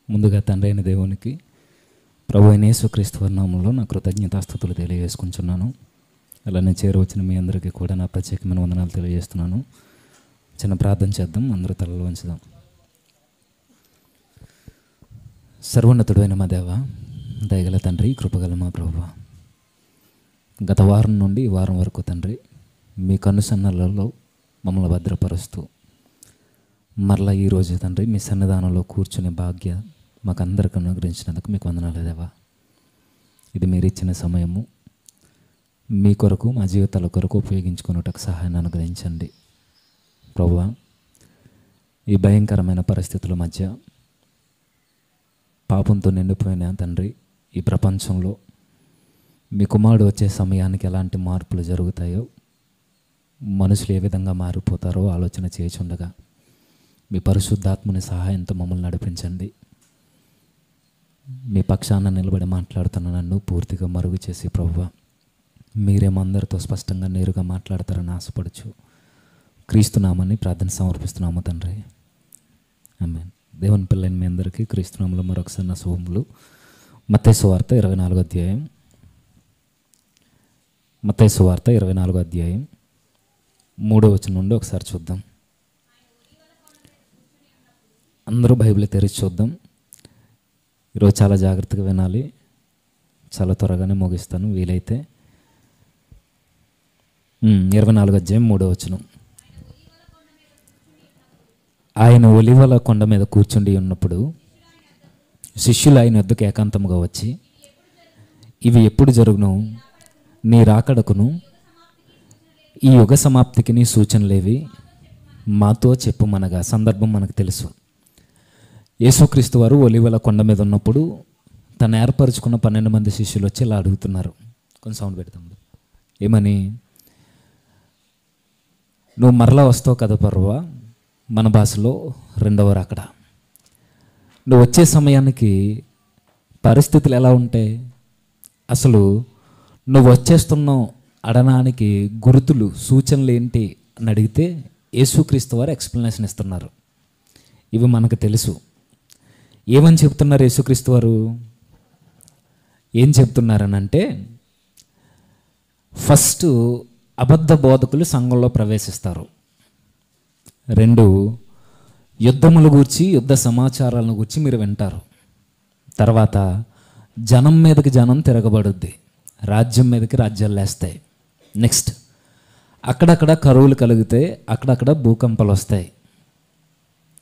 ముందుగా తండ్రి అయిన దేవునికి ప్రభు అయిన యేసుక్రీస్తు వారి నామములో నా కృతజ్ఞతాస్తుతులు తెలియజేసుకుంటున్నాను. అలానే చేరవచ్చిన మీ అందరికీ కూడా నా ప్రత్యేకమైన వందనాలు తెలియజేస్తున్నాను. చిన్న ప్రార్థన చేద్దాం, అందరూ తలలు వంచుదాం. సర్వోన్నతుడైన మా దేవ, దయగల తండ్రి, కృపగల మా ప్రభువా, గత వారం నుండి ఈ వారం వరకు తండ్రి మీ కనుసన్నలలో మమ్మల్ని భద్రపరుస్తూ మరలా ఈరోజు తండ్రి మీ సన్నిధానంలో కూర్చునే భాగ్య మాకు అందరికీ అనుగ్రహించినందుకు మీకు వందనాలు దేవా. ఇది మీరు ఇచ్చిన సమయము మీ కొరకు, మా జీవితాల కొరకు ఉపయోగించుకున్నట్టుకు సహాయాన్ని అనుగ్రహించండి ప్రభువా. ఈ భయంకరమైన పరిస్థితుల మధ్య పాపంతో నిండిపోయిన తండ్రి ఈ ప్రపంచంలో మీ కుమారుడు వచ్చే సమయానికి ఎలాంటి మార్పులు జరుగుతాయో, మనుషులు ఏ విధంగా మారిపోతారో ఆలోచన చేయుచుండగా మీ పరిశుద్ధాత్మని సహాయంతో మమ్మల్ని నడిపించండి. మీ పక్షాన నిలబడి మాట్లాడుతున్న నన్ను పూర్తిగా మరుగు చేసి ప్రభువా, మీరేమందరితో స్పష్టంగా నేరుగా మాట్లాడతారని ఆశపడుచు క్రీస్తునామని ప్రార్థన సమర్పిస్తున్నాము తండ్రి, ఆమేన్. దేవుని పిల్లని మీ అందరికీ క్రీస్తునామంలో మరొకసారి నా శుభములు. మత్తయి సువార్త 24వ అధ్యాయం, మత్తయి సువార్త 24వ అధ్యాయం 3వ వచనం నుండి ఒకసారి చూద్దాం. అందరూ బైబిల్ తెరిచి చూద్దాం. ఈరోజు చాలా జాగ్రత్తగా వినాలి, చాలా త్వరగానే ముగిస్తాను వీలైతే. 24వ అధ్యాయం 3వ వచనం. ఆయన ఒలివల కొండ మీద కూర్చుండి ఉన్నప్పుడు శిష్యులు ఆయన వద్దకు ఏకాంతముగా వచ్చి, ఇవి ఎప్పుడు జరుగును, నీ రాకడకును ఈ యుగ సమాప్తికి నీ సూచనలేవి మాతో చెప్పుమనగా. సందర్భం మనకు తెలుసు. యేసుక్రీస్తు వారు ఒలివల కొండ మీద ఉన్నప్పుడు తను ఏర్పరచుకున్న 12 మంది శిష్యులు వచ్చి ఇలా అడుగుతున్నారు. కొంచెం సౌండ్ పెడతాం. ఏమని? నువ్వు మరలా వస్తావు కదా పర్వా, మన భాషలో రెండవ రాకడ. నువ్వు వచ్చే సమయానికి పరిస్థితులు ఎలా ఉంటాయి, అసలు నువ్వు వచ్చేస్తున్నావు అడనానికి గుర్తులు, సూచనలు ఏంటి అని అడిగితే యేసుక్రీస్తు వారు ఎక్స్ప్లెనేషన్ ఇస్తున్నారు. ఇవి మనకు తెలుసు. ఏమని చెప్తున్నారు యేసుక్రీస్తు వారు? ఏం చెప్తున్నారనంటే, ఫస్ట్ అబద్ధ బోధకులు సంఘంలో ప్రవేశిస్తారు. 2 యుద్ధముల గూర్చి, యుద్ధ సమాచారాలను గూర్చి మీరు వింటారు. తర్వాత జనం మీదకి జనం తిరగబడుద్ది, రాజ్యం మీదకి రాజ్యాలు లేస్తాయి. నెక్స్ట్ అక్కడక్కడ కరువులు కలిగితే, అక్కడక్కడ భూకంపాలు వస్తాయి.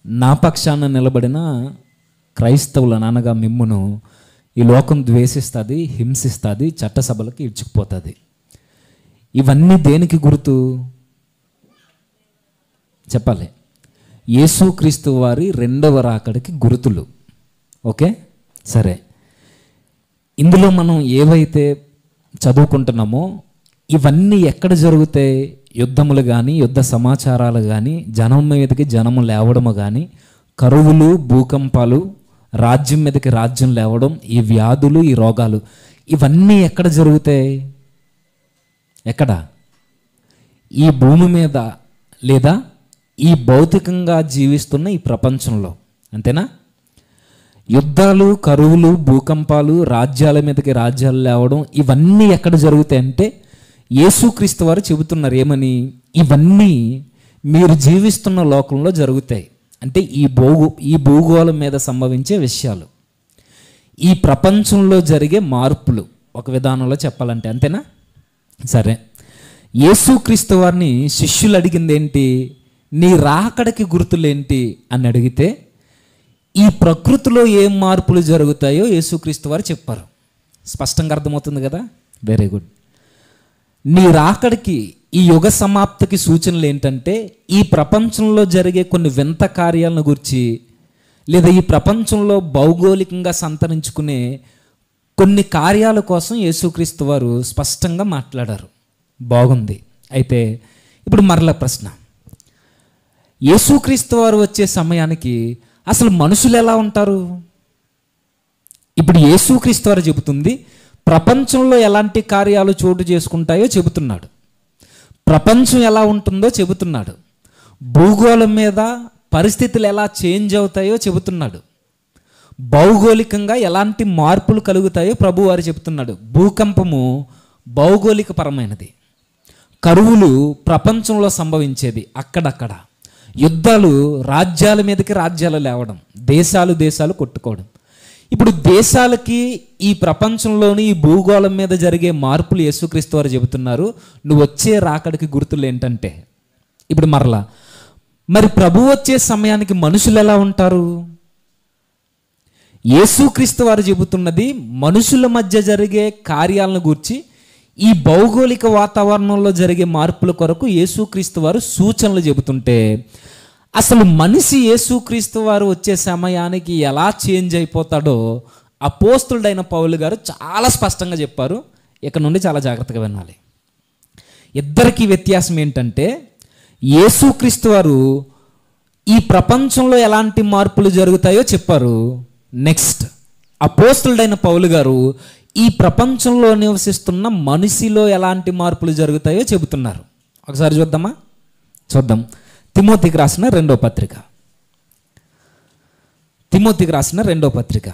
నా పక్షాన నిలబడిన క్రైస్తవులను అనగా మిమ్మును ఈ లోకం ద్వేషిస్తుంది, హింసిస్తుంది, చట్టసభలకు ఇడ్చుకుపోతుంది. ఇవన్నీ దేనికి గుర్తు చెప్పాలి? యేసుక్రీస్తు వారి రెండవ రాకడికి గుర్తులు. ఓకే, సరే. ఇందులో మనం ఏవైతే చదువుకుంటున్నామో ఇవన్నీ ఎక్కడ జరుగుతాయి? యుద్ధములు కానీ, యుద్ధ సమాచారాలు కానీ, జనం మీదకి జనము లేవడము కానీ, కరువులు, భూకంపాలు, రాజ్యం మీదకి రాజ్యం లేవడం, ఈ వ్యాధులు, ఈ రోగాలు, ఇవన్నీ ఎక్కడ జరుగుతాయి? ఎక్కడ? ఈ భూమి మీద, లేదా ఈ భౌతికంగా జీవిస్తున్న ఈ ప్రపంచంలో, అంతేనా? యుద్ధాలు, కరువులు, భూకంపాలు, రాజ్యాల మీదకి రాజ్యాలు లేవడం, ఇవన్నీ ఎక్కడ జరుగుతాయి అంటే యేసుక్రీస్తు వారు చెబుతున్నారు. ఏమని? ఇవన్నీ మీరు జీవిస్తున్న లోకంలో జరుగుతాయి. అంటే ఈ భూగోళం మీద సంభవించే విషయాలు, ఈ ప్రపంచంలో జరిగే మార్పులు, ఒక విధానంలో చెప్పాలంటే, అంతేనా? సరే, యేసుక్రీస్తు వారిని శిష్యులు అడిగింది ఏంటి? నీ రాకడకి గుర్తులేంటి అని అడిగితే, ఈ ప్రకృతిలో ఏం మార్పులు జరుగుతాయో యేసుక్రీస్తు వారు చెప్పారు. స్పష్టంగా అర్థమవుతుంది కదా? Very good. నీ రాకడికి, ఈ యుగ సమాప్తికి సూచనలు ఏంటంటే, ఈ ప్రపంచంలో జరిగే కొన్ని వింత కార్యాలను గురించి, లేదా ఈ ప్రపంచంలో భౌగోళికంగా సంతరించుకునే కొన్ని కార్యాల కోసం యేసుక్రీస్తు వారు స్పష్టంగా మాట్లాడారు. బాగుంది. అయితే ఇప్పుడు మరలా ప్రశ్న, యేసుక్రీస్తు వారు వచ్చే సమయానికి అసలు మనుషులు ఎలా ఉంటారు? ఇప్పుడు యేసుక్రీస్తు వారు చెబుతుంది ప్రపంచంలో ఎలాంటి కార్యాలు చోటు చేసుకుంటాయో చెబుతున్నాడు, ప్రపంచం ఎలా ఉంటుందో చెబుతున్నాడు, భూగోళం మీద పరిస్థితులు ఎలా చేంజ్ అవుతాయో చెబుతున్నాడు. భౌగోళికంగా ఎలాంటి మార్పులు కలుగుతాయో ప్రభు వారు చెప్తున్నాడు. భూకంపము భౌగోళిక పరమైనది, కరువులు ప్రపంచంలో సంభవించేది అక్కడక్కడ, యుద్ధాలు రాజ్యాల మీదకి రాజ్యాలు లేవడం, దేశాలు కొట్టుకోవడం. ఇప్పుడు దేశాలకి ఈ ప్రపంచంలోని ఈ భూగోళం మీద జరిగే మార్పులు యేసుక్రీస్తు వారు చెబుతున్నారు. నువ్వు వచ్చే రాకడికి గుర్తులు ఏంటంటే, ఇప్పుడు మరి ప్రభు వచ్చే సమయానికి మనుషులు ఎలా ఉంటారు? యేసుక్రీస్తు వారు చెబుతున్నది మనుషుల మధ్య జరిగే కార్యాలను గూర్చి, ఈ భౌగోళిక వాతావరణంలో జరిగే మార్పుల కొరకు యేసుక్రీస్తు వారు సూచనలు చెబుతుంటే, అసలు మనిషి యేసుక్రీస్తు వారు వచ్చే సమయానికి ఎలా చేంజ్ అయిపోతాడో అపోస్తలుడైన పౌలు గారు చాలా స్పష్టంగా చెప్పారు. ఇక్కడ నుండి చాలా జాగ్రత్తగా వినాలి. ఇద్దరికి వ్యత్యాసం ఏంటంటే, యేసుక్రీస్తు వారు ఈ ప్రపంచంలో ఎలాంటి మార్పులు జరుగుతాయో చెప్పారు. నెక్స్ట్ అపోస్తలుడైన పౌలు గారు ఈ ప్రపంచంలో నివసిస్తున్న మనిషిలో ఎలాంటి మార్పులు జరుగుతాయో చెబుతున్నారు. ఒకసారి చూద్దాం. తిమోతికి రాసిన రెండో పత్రిక, తిమోతికి రాసిన రెండో పత్రిక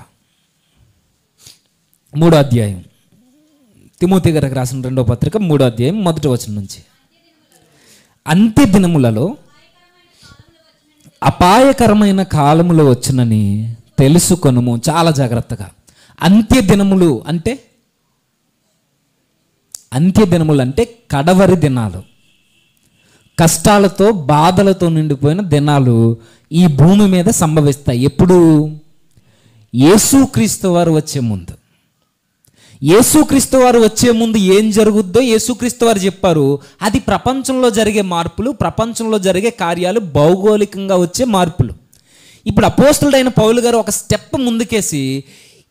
3వ అధ్యాయం, తిమోతి గారికి రాసిన రెండో పత్రిక 3వ అధ్యాయం 1వ వచనం నుంచి. అంత్య దినములలో అపాయకరమైన కాలములు వచ్చునని తెలుసుకొనుము. చాలా జాగ్రత్తగా. అంత్య దినములు అంటే కడవరి దినాలు, కష్టాలతో బాధలతో నిండిపోయిన దినాలు ఈ భూమి మీద సంభవిస్తాయి. ఎప్పుడు? యేసుక్రీస్తు వారు వచ్చే ముందు. యేసుక్రీస్తు వారు వచ్చే ముందు ఏం జరుగుద్దో యేసుక్రీస్తు వారు చెప్పారు. అది ప్రపంచంలో జరిగే మార్పులు, ప్రపంచంలో జరిగే కార్యాలు, భౌగోళికంగా వచ్చే మార్పులు. ఇప్పుడు అపోస్తలుడైన పౌలు గారు ఒక స్టెప్ ముందుకేసి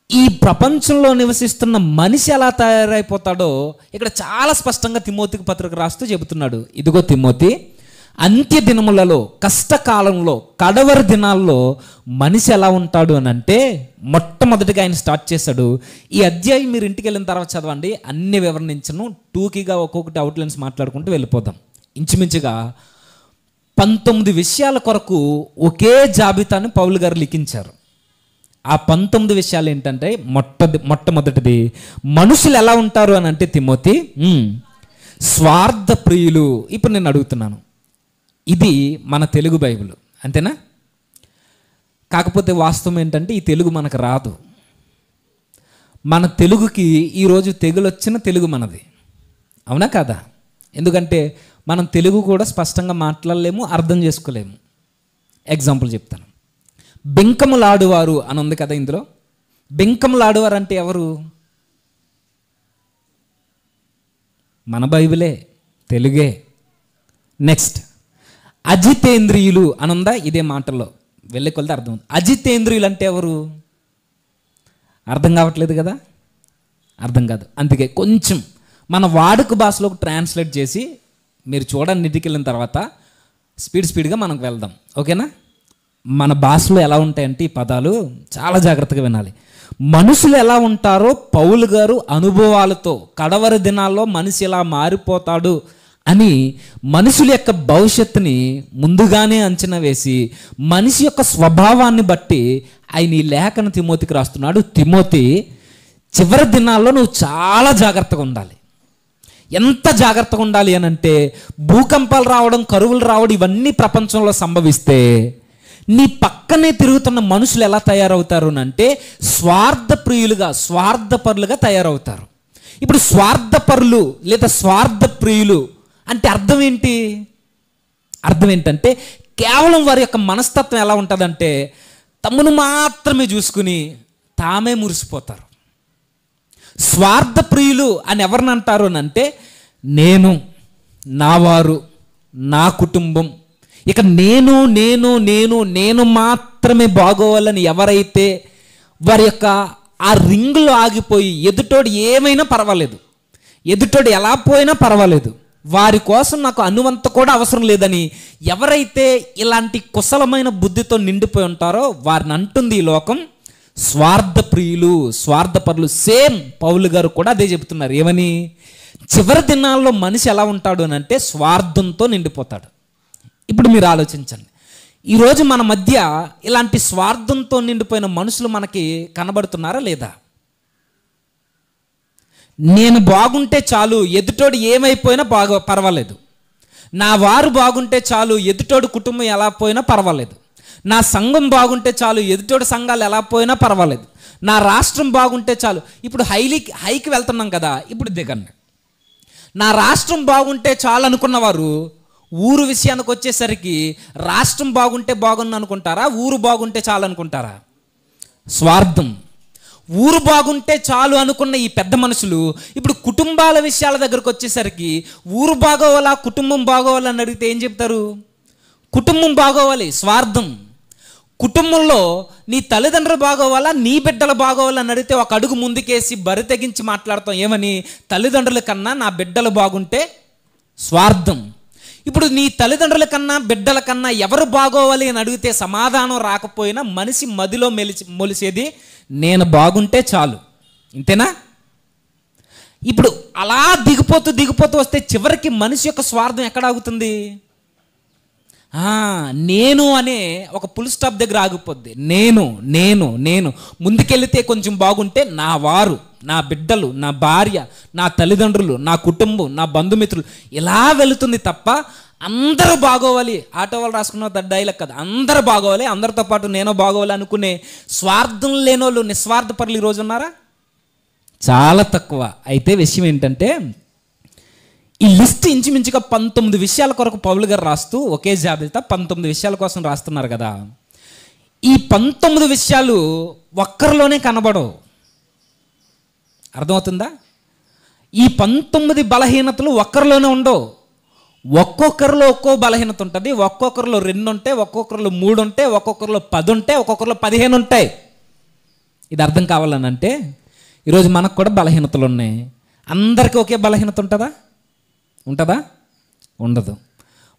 ఈ ప్రపంచంలో నివసిస్తున్న మనిషి ఎలా తయారైపోతాడో ఇక్కడ చాలా స్పష్టంగా తిమోతికి పత్రిక రాస్తూ చెబుతున్నాడు. ఇదిగో తిమోతి, అంత్య దినములలో, కష్టకాలంలో, కడవరి దినాల్లో మనిషి ఎలా ఉంటాడు అని అంటే, మొట్టమొదటిగా ఆయన స్టార్ట్ చేశాడు. ఈ అధ్యాయం మీరు ఇంటికి వెళ్ళిన తర్వాత చదవండి, అన్ని వివరణించను, టూకీగా ఒక్కొక్కటి అవుట్లైన్స్ మాట్లాడుకుంటూ వెళ్ళిపోదాం. ఇంచుమించుగా 19 విషయాల కొరకు ఒకే జాబితాను పౌలు గారు లిఖించారు. ఆ 19 విషయాలు ఏంటంటే, మొట్టమొదటిది మనుషులు ఎలా ఉంటారు అని అంటే, తిమోతి స్వార్థ ప్రియులు. ఇప్పుడు నేను అడుగుతున్నాను, ఇది మన తెలుగు బైబిల్ అంతేనా? కాకపోతే వాస్తవం ఏంటంటే ఈ తెలుగు మనకు రాదు. మన తెలుగుకి ఈరోజు తెగులొచ్చిన తెలుగు మనది, అవునా కాదా? ఎందుకంటే మనం తెలుగు కూడా స్పష్టంగా మాట్లాడలేము, అర్థం చేసుకోలేము. ఎగ్జాంపుల్ చెప్తాను. బెంకములాడువారు అని ఉంది కదా ఇందులో. బెంకములాడువారు అంటే ఎవరు? మన బైబిలే, తెలుగే. నెక్స్ట్ అజితేంద్రియులు అని ఉందా? ఇదే మాటల్లో వెళ్ళే కొలది అర్థం. అజితేంద్రియులు అంటే ఎవరు? అర్థం కావట్లేదు కదా, అర్థం కాదు. అందుకే కొంచెం మన వాడుక భాషలోకి ట్రాన్స్లేట్ చేసి మీరు చూడండి, ఇంటికి వెళ్ళిన తర్వాత స్పీడ్గా మనకు వెళ్దాం, ఓకేనా? మన భాషలో ఎలా ఉంటాయంటే ఈ పదాలు చాలా జాగ్రత్తగా వినాలి. మనుషులు ఎలా ఉంటారో పౌలు గారు అనుభవాలతో, కడవరి దినాల్లో మనిషి ఎలా మారిపోతాడు అని మనుషుల యొక్క భవిష్యత్తుని ముందుగానే అంచనా వేసి మనిషి యొక్క స్వభావాన్ని బట్టి ఆయన ఈ లేఖను తిమోతికి రాస్తున్నాడు. తిమోతి, చివరి దినాల్లో నువ్వు చాలా జాగ్రత్తగా ఉండాలి. ఎంత జాగ్రత్తగా ఉండాలి అని అంటే, భూకంపాలు రావడం, కరువులు రావడం ఇవన్నీ ప్రపంచంలో సంభవిస్తే నీ పక్కనే తిరుగుతున్న మనుషులు ఎలా తయారవుతారు అని అంటే, స్వార్థప్రియులుగా, స్వార్థపరులుగా తయారవుతారు. ఇప్పుడు స్వార్థపరులు లేదా స్వార్థ ప్రియులు అంటే అర్థం ఏంటి? అర్థం ఏంటంటే, కేవలం వారి యొక్క మనస్తత్వం ఎలా ఉంటుందంటే, తమను మాత్రమే చూసుకుని తామే మురిసిపోతారు. స్వార్థ ప్రియులు అని ఎవరిని అంటారు అని అంటే, నేను, నా వారు, నా కుటుంబం, ఇక నేను నేను నేను నేను మాత్రమే బాగోవాలని ఎవరైతే వారి యొక్క ఆ రింగులో ఆగిపోయి, ఎదుటోడు ఏమైనా పర్వాలేదు, ఎదుటోడు ఎలా పోయినా పర్వాలేదు, వారి కోసం నాకు అనువంత కూడా అవసరం లేదని ఎవరైతే ఇలాంటి కుశలమైన బుద్ధితో నిండిపోయి ఉంటారో వారిని అంటుంది ఈ లోకం స్వార్థ ప్రియులు, స్వార్థపరులు. సేమ్ పౌలు గారు కూడా అదే చెబుతున్నారు. ఏమని? చివరి దినాల్లో మనిషి ఎలా ఉంటాడు అని అంటే స్వార్థంతో నిండిపోతాడు. ఇప్పుడు మీరు ఆలోచించండి, ఈరోజు మన మధ్య ఇలాంటి స్వార్థంతో నిండిపోయిన మనుషులు మనకి కనబడుతున్నారా లేదా? నేను బాగుంటే చాలు, ఎదుటోడు ఏమైపోయినా పర్వాలేదు. నా వారు బాగుంటే చాలు, ఎదుటోడు కుటుంబం ఎలా పోయినా పర్వాలేదు. నా సంఘం బాగుంటే చాలు, ఎదుటోడు సంఘాలు ఎలా పోయినా పర్వాలేదు. నా రాష్ట్రం బాగుంటే చాలు. ఇప్పుడు హైకి వెళ్తున్నాం కదా, ఇప్పుడు దిగండి. నా రాష్ట్రం బాగుంటే చాలు అనుకున్నవారు ఊరు విషయానికి వచ్చేసరికి రాష్ట్రం బాగుంటే బాగుంది అనుకుంటారా, ఊరు బాగుంటే చాలు అనుకుంటారా? స్వార్థం. ఊరు బాగుంటే చాలు అనుకున్న ఈ పెద్ద మనుషులు ఇప్పుడు కుటుంబాల విషయాల దగ్గరకు వచ్చేసరికి ఊరు బాగోవాలా, కుటుంబం బాగోవాలా అని అడిగితే ఏం చెప్తారు? కుటుంబం బాగోవాలి. స్వార్థం. కుటుంబంలో నీ తల్లిదండ్రులు బాగోవాలా, నీ బిడ్డలు బాగోవాలా అని అడిగితే ఒక అడుగు ముందుకేసి బరి తెగించి మాట్లాడతాం. ఏమని? తల్లిదండ్రుల కన్నా నా బిడ్డలు బాగుంటే. స్వార్థం. ఇప్పుడు నీ తల్లిదండ్రుల కన్నా బిడ్డల కన్నా ఎవరు బాగోవాలి అని అడిగితే సమాధానం రాకపోయినా మనిషి మదిలో మొలిసేది నేను బాగుంటే చాలు. ఇంతేనా? ఇప్పుడు అలా దిగిపోతూ వస్తే చివరికి మనిషి యొక్క స్వార్థం ఎక్కడ ఆగుతుంది? నేను అనే ఒక ఫుల్ స్టాప్ దగ్గర ఆగిపోద్ది. నేను నేను నేను ముందుకెళ్తే కొంచెం బాగుంటే నా వారు, నా బిడ్డలు, నా భార్య, నా తల్లిదండ్రులు, నా కుటుంబం, నా బంధుమిత్రులు, ఇలా వెళుతుంది తప్ప అందరూ బాగోవాలి. ఆటో వాళ్ళు రాసుకున్న డైలాగ్ కదా, అందరూ బాగోవాలి, అందరితో పాటు నేను బాగోవాలి అనుకునే స్వార్థం లేనోళ్ళు, నిస్వార్థపరులు ఈరోజు ఉన్నారా? చాలా తక్కువ. అయితే విషయం ఏంటంటే, ఈ లిస్ట్ ఇంచుమించుగా 19 విషయాల కొరకు పౌలు గారు రాస్తూ, ఒకే జాబితా 19 విషయాల కోసం రాస్తున్నారు కదా. ఈ 19 విషయాలు ఒక్కరిలోనే కనబడవు. అర్థమవుతుందా? ఈ 19 బలహీనతలు ఒక్కరిలోనే ఉండవు. ఒక్కొక్కరిలో ఒక్కో బలహీనత ఉంటుంది. ఒక్కొక్కరిలో 2 ఉంటాయి, ఒక్కొక్కరిలో 3 ఉంటాయి, ఒక్కొక్కరిలో 10 ఉంటాయి, ఒక్కొక్కరిలో 15 ఉంటాయి. ఇది అర్థం కావాలని అంటే ఈరోజు మనకు కూడా బలహీనతలు ఉన్నాయి. అందరికీ ఒకే బలహీనత ఉంటుందా? ఉండదు.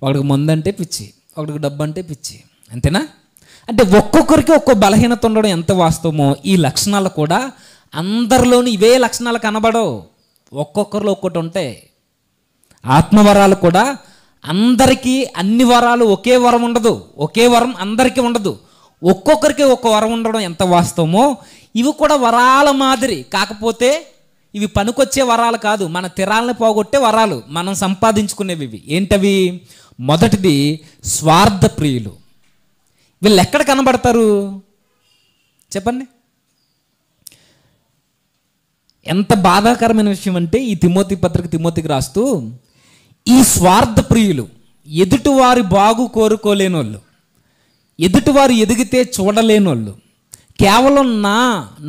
ఒకడికి మందు అంటే పిచ్చి, ఒకడికి డబ్బు అంటే పిచ్చి. అంతేనా? అంటే ఒక్కొక్కరికి ఒక్కో బలహీనత ఉండడం ఎంత వాస్తవమో ఈ లక్షణాలు కూడా అందరిలోని ఇవే లక్షణాలు కనబడవు. ఒక్కొక్కరిలో ఒక్కటి ఉంటాయి. ఆత్మవరాలు కూడా అందరికీ అన్ని వరాలు ఒకే వరం ఉండదు, ఒకే వరం అందరికీ ఉండదు. ఒక్కొక్కరికి ఒక్క వరం ఉండడం ఎంత వాస్తవమో ఇవి కూడా వరాల మాదిరి. కాకపోతే ఇవి పనికొచ్చే వరాలు కాదు, మన తిరాలని పోగొట్టే వరాలు, మనం సంపాదించుకునేవి. ఇవి ఏంటవి? మొదటిది స్వార్థ ప్రియులు. వీళ్ళు ఎక్కడ కనబడతారు చెప్పండి? ఎంత బాధాకరమైన విషయం అంటే, ఈ తిమోతికి రాస్తూ, ఈ స్వార్థ ప్రియులు, ఎదుటివారి బాగు కోరుకోలేనోళ్ళు, ఎదుటివారు ఎదిగితే చూడలేనోళ్ళు, కేవలం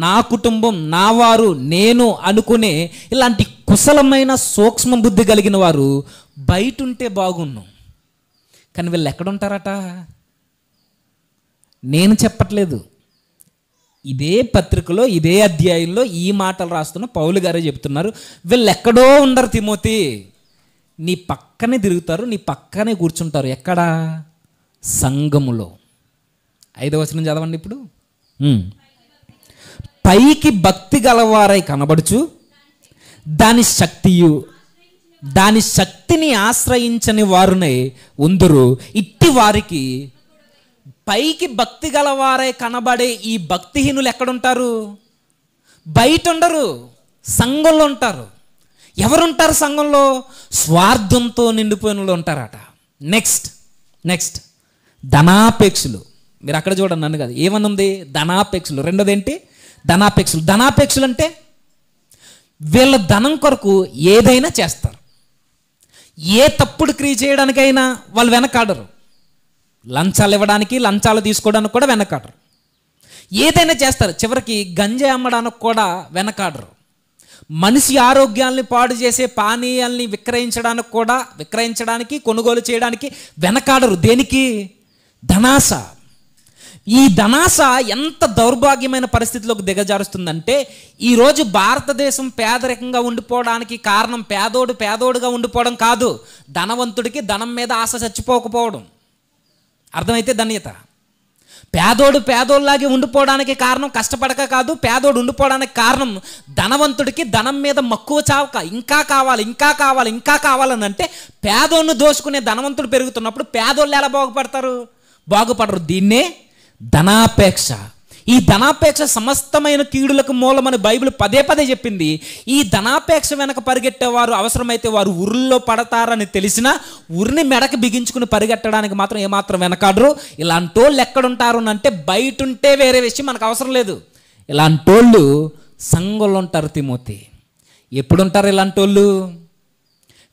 నా కుటుంబం, నా వారు, నేను అనుకునే ఇలాంటి కుశలమైన సూక్ష్మ బుద్ధి కలిగిన వారు బయట ఉంటే బాగున్నాం. కానీ వీళ్ళు ఎక్కడుంటారట? నేను చెప్పట్లేదు, ఇదే పత్రికలో ఇదే అధ్యాయంలో ఈ మాటలు రాస్తున్న పౌలు గారే చెప్తున్నారు. వీళ్ళు ఎక్కడో ఉండరు తిమోతి, నీ పక్కనే తిరుగుతారు, నీ పక్కనే కూర్చుంటారు. ఎక్కడ? సంఘములో. 5వ వచనం చదవండి ఇప్పుడు. పైకి భక్తి గలవారై కనబడుచు దాని శక్తిని ఆశ్రయించని వారునే ఉందరు. ఇట్టి వారికి పైకి భక్తి గలవారై కనబడే ఈ భక్తిహీనులు ఎక్కడుంటారు? బయట ఉండరు, సంఘంలో ఉంటారు. ఎవరుంటారు సంఘంలో? స్వార్థంతో నిండిపోయిన వాళ్ళు ఉంటారట. నెక్స్ట్ ధనాపేక్షలు. మీరు అక్కడ చూడండి, నన్ను కాదు, ఏమనుంది? ధనాపేక్షలు. రెండోది ఏంటి? ధనాపేక్షలు అంటే వీళ్ళ ధనం కొరకు ఏదైనా చేస్తారు. ఏ తప్పుడు క్రియ చేయడానికైనా వాళ్ళు వెనకాడరు. లంచాలు ఇవ్వడానికి, లంచాలు తీసుకోవడానికి కూడా వెనకాడరు. ఏదైనా చేస్తారు. చివరికి గంజాయి అమ్మడానికి కూడా వెనకాడరు. మనిషి ఆరోగ్యాల్ని పాడు చేసే పానీయాల్ని విక్రయించడానికి, కొనుగోలు చేయడానికి వెనకాడరు. దేనికి? ధనాశ. ఈ ధనాశ ఎంత దౌర్భాగ్యమైన పరిస్థితిలోకి దిగజారుస్తుందంటే, ఈరోజు భారతదేశం పేదరికంగా ఉండిపోవడానికి కారణం పేదోడుగా ఉండిపోవడం కాదు, ధనవంతుడికి ధనం మీద ఆశ చచ్చిపోకపోవడం. అర్థమైతే ధన్యత. పేదోళ్ళలాగే ఉండిపోవడానికి కారణం కష్టపడక కాదు, పేదోడు ఉండిపోవడానికి కారణం ధనవంతుడికి ధనం మీద మక్కువ చావక, ఇంకా కావాలని అంటే పేదోడిని దోచుకునే ధనవంతుడు పెరుగుతున్నప్పుడు పేదోళ్ళు ఎలా బాగుపడతారు? బాగుపడరు. దీన్నే ధనాపేక్ష. ఈ ధనాపేక్ష సమస్తమైన కీడులకు మూలమని బైబిల్ పదే పదే చెప్పింది. ఈ ధనాపేక్ష వెనక పరిగెట్టేవారు అవసరమైతే వారు ఉరుల్లో పడతారని తెలిసినా ఉరిని మెడకి బిగించుకుని పరిగెట్టడానికి మాత్రం ఏమాత్రం వెనకాడరు. ఇలాంటి వాళ్ళు ఎక్కడుంటారు అంటే బయట ఉంటే వేరే విషయం మనకు అవసరం లేదు. ఇలాంటి వాళ్ళు సంఘంలో ఉంటారు. తిమోతి, ఎప్పుడుంటారు ఇలాంటి వాళ్ళు?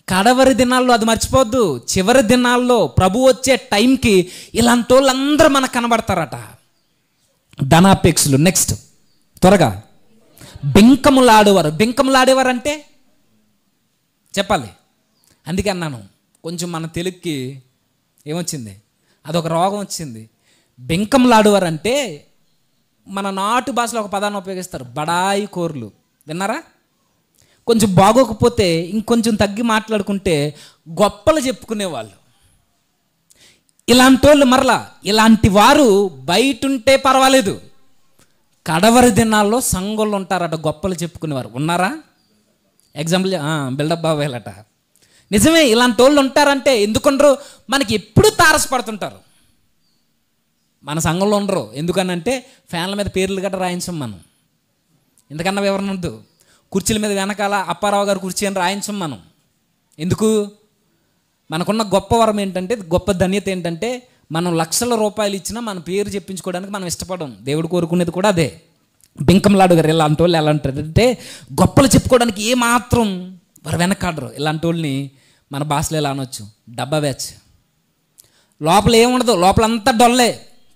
కడవరి దినాల్లో, అది మర్చిపోద్దు. చివరి దినాల్లో ప్రభు వచ్చే టైంకి ఇలాంటి వాళ్ళు అందరూ మనకు కనబడతారట. ధనాపేక్షలు. నెక్స్ట్ త్వరగా, బెంకములాడేవారు. బెంకములాడేవారు అంటే చెప్పాలి. అందుకే అన్నాను, కొంచెం మన తెలుగుకి ఏమొచ్చింది, అదొక రోగం వచ్చింది. బెంకములాడేవారు అంటే మన నాటు భాషలో ఒక పదాన్ని ఉపయోగిస్తారు, బడాయి కోర్లు. విన్నారా? కొంచెం బాగోకపోతే ఇంకొంచెం తగ్గి మాట్లాడుకుంటే గొప్పలు చెప్పుకునేవాళ్ళు. ఇలాంటి వాళ్ళు మరలా ఇలాంటి వారు బయట ఉంటే పర్వాలేదు, కడవరి దినాల్లో సంఘంలో ఉంటారట, గొప్పలు చెప్పుకునేవారు. ఉన్నారా? ఎగ్జాంపుల్ బిల్డప్ బాబాయలట. నిజమే, ఇలాంటి వాళ్ళు ఉంటారంటే ఎందుకుండరు? మనకి ఎప్పుడు తారసపడుతుంటారు. మన సంఘంలో ఉండరు. ఎందుకనంటే ఫ్యాన్ల మీద పేర్లు గట్రా రాయించం మనం. ఎందుకన్నా వివరణ వద్దు. కుర్చీల మీద వెనకాల అప్పారావు గారు కుర్చీ అని రాయించం మనం. ఎందుకు? మనకున్న గొప్ప వరం ఏంటంటే, గొప్ప ధన్యత ఏంటంటే, మనం లక్షల రూపాయలు ఇచ్చినా మన పేరు చెప్పించుకోవడానికి మనం ఇష్టపడం. దేవుడు కోరుకునేది కూడా అదే. బెంకంలాడు గారు ఇలాంటి వాళ్ళు ఎలా ఉంటారంటే గొప్పలు చెప్పుకోవడానికి ఏమాత్రం వారు వెనకాడరు. ఇలాంటి వాళ్ళని మన భాషలో ఎలా అనొచ్చు, డబ్బా బ్యాచ్. లోపల ఏముండదు, లోపలంతా డొల్లే,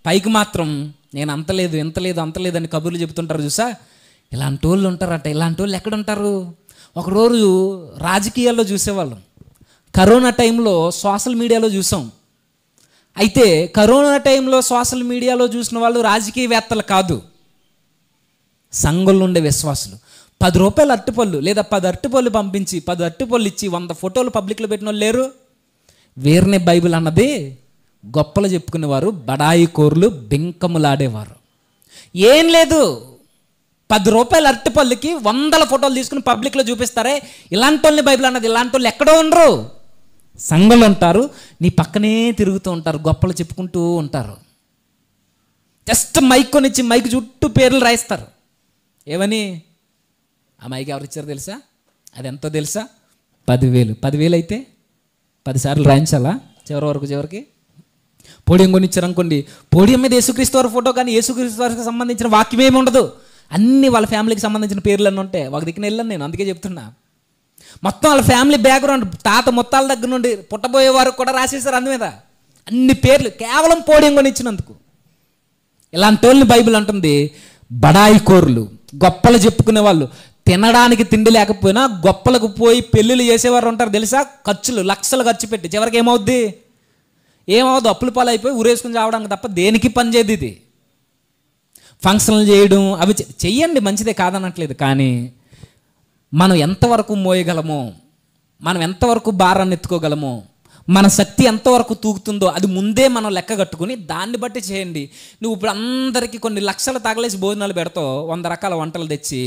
పైకి మాత్రం నేను అంతలేదు ఇంతలేదు అంతలేదు అని కబుర్లు చెబుతుంటారు. చూసా, ఇలాంటి వాళ్ళు ఉంటారట. ఇలాంటి వాళ్ళు ఎక్కడ ఉంటారు? ఒకరోజు రాజకీయాల్లో చూసేవాళ్ళం. కరోనా టైంలో సోషల్ మీడియాలో చూసాం. అయితే కరోనా టైంలో సోషల్ మీడియాలో చూసిన వాళ్ళు రాజకీయవేత్తలు కాదు, సంఘంలో ఉండే విశ్వాసులు. 10 రూపాయలు అరటిపళ్ళు లేదా 10 అరటిపళ్ళు పంపించి 10 అరటిపళ్ళు ఇచ్చి 100 ఫోటోలు పబ్లిక్లో పెట్టిన వాళ్ళు లేరు. వీరినే బైబిల్ అన్నది గొప్పలు చెప్పుకునేవారు, బడాయి కోర్లు, బెంకములాడేవారు. ఏం లేదు, 10 రూపాయల అరటిపళ్ళకి 100 ఫోటోలు తీసుకుని పబ్లిక్లో చూపిస్తారే, ఇలాంటి వాళ్ళని బైబిల్ అన్నది. ఇలాంటి వాళ్ళు ఎక్కడో ఉండరు, సంఘంలో ఉంటారు. నీ పక్కనే తిరుగుతూ ఉంటారు, గొప్పలు చెప్పుకుంటూ ఉంటారు. జస్ట్ మైక్ కొనిచ్చి మైక్ చుట్టూ పేర్లు రాయిస్తారు. ఏమని? ఆ మైక్ ఎవరు ఇచ్చారో తెలుసా? అది ఎంతో తెలుసా? 10,000. 10,000 అయితే 10 సార్లు రాయించాలా చివరికి? పోడియం కొనిచ్చారు అనుకోండి, పోడియం మీద యేసుక్రీస్తు వారి ఫోటో కానీ యేసుక్రీస్తు వారికి సంబంధించిన వాక్యం ఏమి ఉండదు. అన్నీ వాళ్ళ ఫ్యామిలీకి సంబంధించిన పేర్లు అన్నీ ఉంటాయి. ఒక దిక్కున వెళ్ళాను నేను, అందుకే చెప్తున్నా. మొత్తం వాళ్ళ ఫ్యామిలీ బ్యాక్గ్రౌండ్, తాత మొత్తాల దగ్గర నుండి పుట్టబోయే వారు కూడా రాసేసారు అందు మీద అన్ని పేర్లు, కేవలం పోడియం కొనిచ్చినందుకు. ఇలాంటి వాళ్ళని బైబిల్ అంటుంది బడాయి కోర్లు, గొప్పలు చెప్పుకునే వాళ్ళు. తినడానికి తిండి లేకపోయినా గొప్పలకు పోయి పెళ్ళిళ్ళు చేసేవారు ఉంటారు తెలుసా? ఖర్చులు లక్షలు ఖర్చు పెట్టి చివరికి ఏమవుద్ది? అప్పుల పాలు అయిపోయి ఊరేసుకుని చావడానికి తప్ప దేనికి పని చేయదు. ఇది ఫంక్షన్లు చేయడం అవి చెయ్యండి, మంచిదే, కాదనట్లేదు. కానీ మనం ఎంతవరకు మోయగలమో, మనం ఎంతవరకు భారాన్ని ఎత్తుకోగలమో, మన శక్తి ఎంతవరకు తూగుతుందో అది ముందే మనం లెక్క కట్టుకుని దాన్ని బట్టి చేయండి. నువ్వు ఇప్పుడు అందరికీ కొన్ని లక్షలు తగలేసి భోజనాలు పెడతావు, 100 రకాల వంటలు తెచ్చి,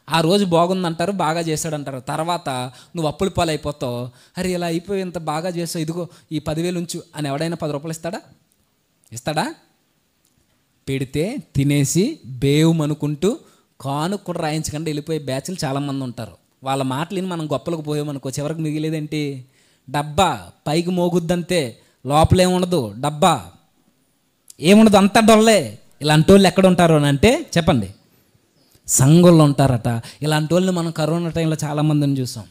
ఆ రోజు బాగుందంటారు, బాగా చేశాడంటారు. తర్వాత నువ్వు అప్పుల పాలు అయిపోతావు. అరే ఇలా అయిపోయి ఇంత బాగా చేస్తావు, ఇదిగో ఈ 10,000 ఉంచు అని ఎవడైనా 10 రూపాయలు ఇస్తాడా? పెడితే తినేసి బేవుమనుకుంటూ కాను కూడా రాయించకుండా వెళ్ళిపోయే బ్యాచ్లు చాలామంది ఉంటారు. వాళ్ళ మాటలు విని మనం గొప్పలకు పోయామనుకో, చివరికి మిగిలేదేంటి? డబ్బా. పైకి మోగుద్దంతే, లోపలేముండదు, డబ్బా ఏముండదు, అంతా డొల్లే. ఇలాంటి వాళ్ళు ఎక్కడ ఉంటారు అని అంటే చెప్పండి, సంఘంలో ఉంటారట. ఇలాంటి వాళ్ళని మనం కరోనా టైంలో చాలామందిని చూసాం.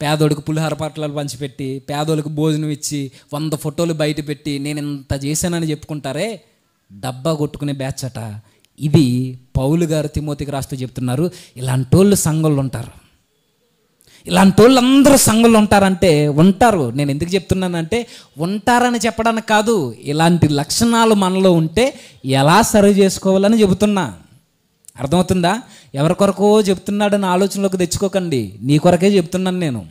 పేదోడికి పులిహార పట్టాలు పంచిపెట్టి, పేదోడికి భోజనం ఇచ్చి, 100 ఫోటోలు బయట పెట్టి నేను ఇంత చేశానని చెప్పుకుంటారే, డబ్బా కొట్టుకునే బ్యాచ్ అట. ఇది పౌలు గారు తిమోతికి రాస్తూ చెప్తున్నారు. ఇలాంటి వాళ్ళు సంఘంలో ఉంటారు. ఇలాంటి వాళ్ళు అందరూ సంఘంలో ఉంటారంటే ఉంటారు. నేను ఎందుకు చెప్తున్నానంటే ఉంటారని చెప్పడానికి కాదు, ఇలాంటి లక్షణాలు మనలో ఉంటే ఎలా సరి చేసుకోవాలని చెబుతున్నా. అర్థమవుతుందా? ఎవరి కొరకో చెప్తున్నాడని ఆలోచనలోకి తెచ్చుకోకండి, నీ కొరకే చెప్తున్నాను నేను.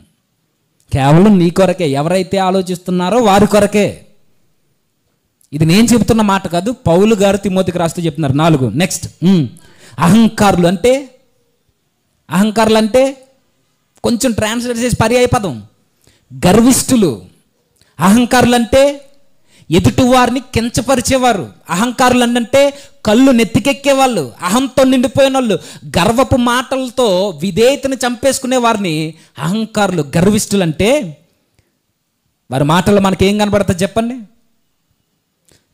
కేవలం నీ కొరకే, ఎవరైతే ఆలోచిస్తున్నారో వారి కొరకే. ఇది నేను చెబుతున్న మాట కాదు, పౌలు గారు తిమోతికి రాస్తూ చెప్తున్నారు. 4 నెక్స్ట్, అహంకారులు అంటే కొంచెం ట్రాన్స్లేట్ చేసి పర్యాయ పదం, గర్విష్ఠులు. అహంకారులు అంటే ఎదుటి వారిని కించపరిచేవారు. అహంకారులు అంటే కళ్ళు నెత్తికెక్కేవాళ్ళు, అహంతో నిండిపోయిన వాళ్ళు, గర్వపు మాటలతో విధేయతను చంపేసుకునే వారిని అహంకారులు, గర్విష్ఠులు అంటే వారి మాటలు మనకేం కనబడుతుంది చెప్పండి?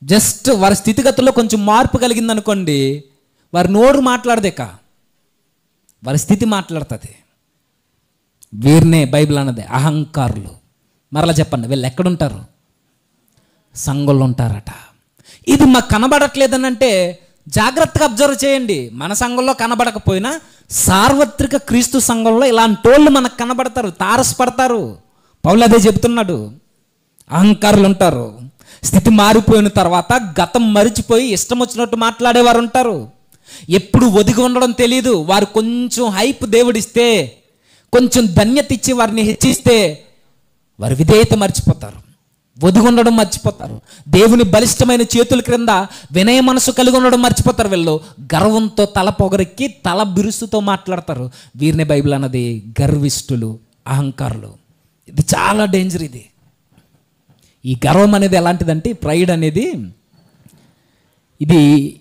జస్ట్ వారి స్థితిగతుల్లో కొంచెం మార్పు కలిగిందనుకోండి, వారి నోరు మాట్లాడదేక వారి స్థితి మాట్లాడుతుంది. వీరినే బైబిల్ అన్నది అహంకారులు. మరలా చెప్పండి, వీళ్ళు ఎక్కడుంటారు? సంఘంలో ఉంటారట. ఇది మాకు కనబడట్లేదని అంటే జాగ్రత్తగా అబ్జర్వ్ చేయండి. మన సంఘంలో కనబడకపోయినా సార్వత్రిక క్రీస్తు సంఘంలో ఇలాంటి వాళ్ళు మనకు కనబడతారు, తారసపడతారు. పౌలు అదే చెబుతున్నాడు. అహంకారులు ఉంటారు. స్థితి మారిపోయిన తర్వాత గతం మరిచిపోయి ఇష్టం వచ్చినట్టు మాట్లాడేవారు ఉంటారు. ఎప్పుడు ఒదిగి ఉండడం తెలియదు. వారు కొంచెం హైప్ దేవుడిస్తే, కొంచెం ధన్యత ఇచ్చి వారిని హెచ్చిస్తే వారి విధేయత మర్చిపోతారు, ఒదిగి ఉండడం మర్చిపోతారు. దేవుని బలిష్టమైన చేతుల క్రింద వినయ మనసు కలిగి ఉండడం మర్చిపోతారు. వీళ్ళు గర్వంతో తల పొగరెక్కి తల బిరుసుతో మాట్లాడతారు. వీరిని బైబిల్ అన్నది గర్విష్ఠులు, అహంకారులు. ఇది చాలా డేంజర్. ఈ గర్వం అనేది ఎలాంటిదంటే, ప్రైడ్ అనేది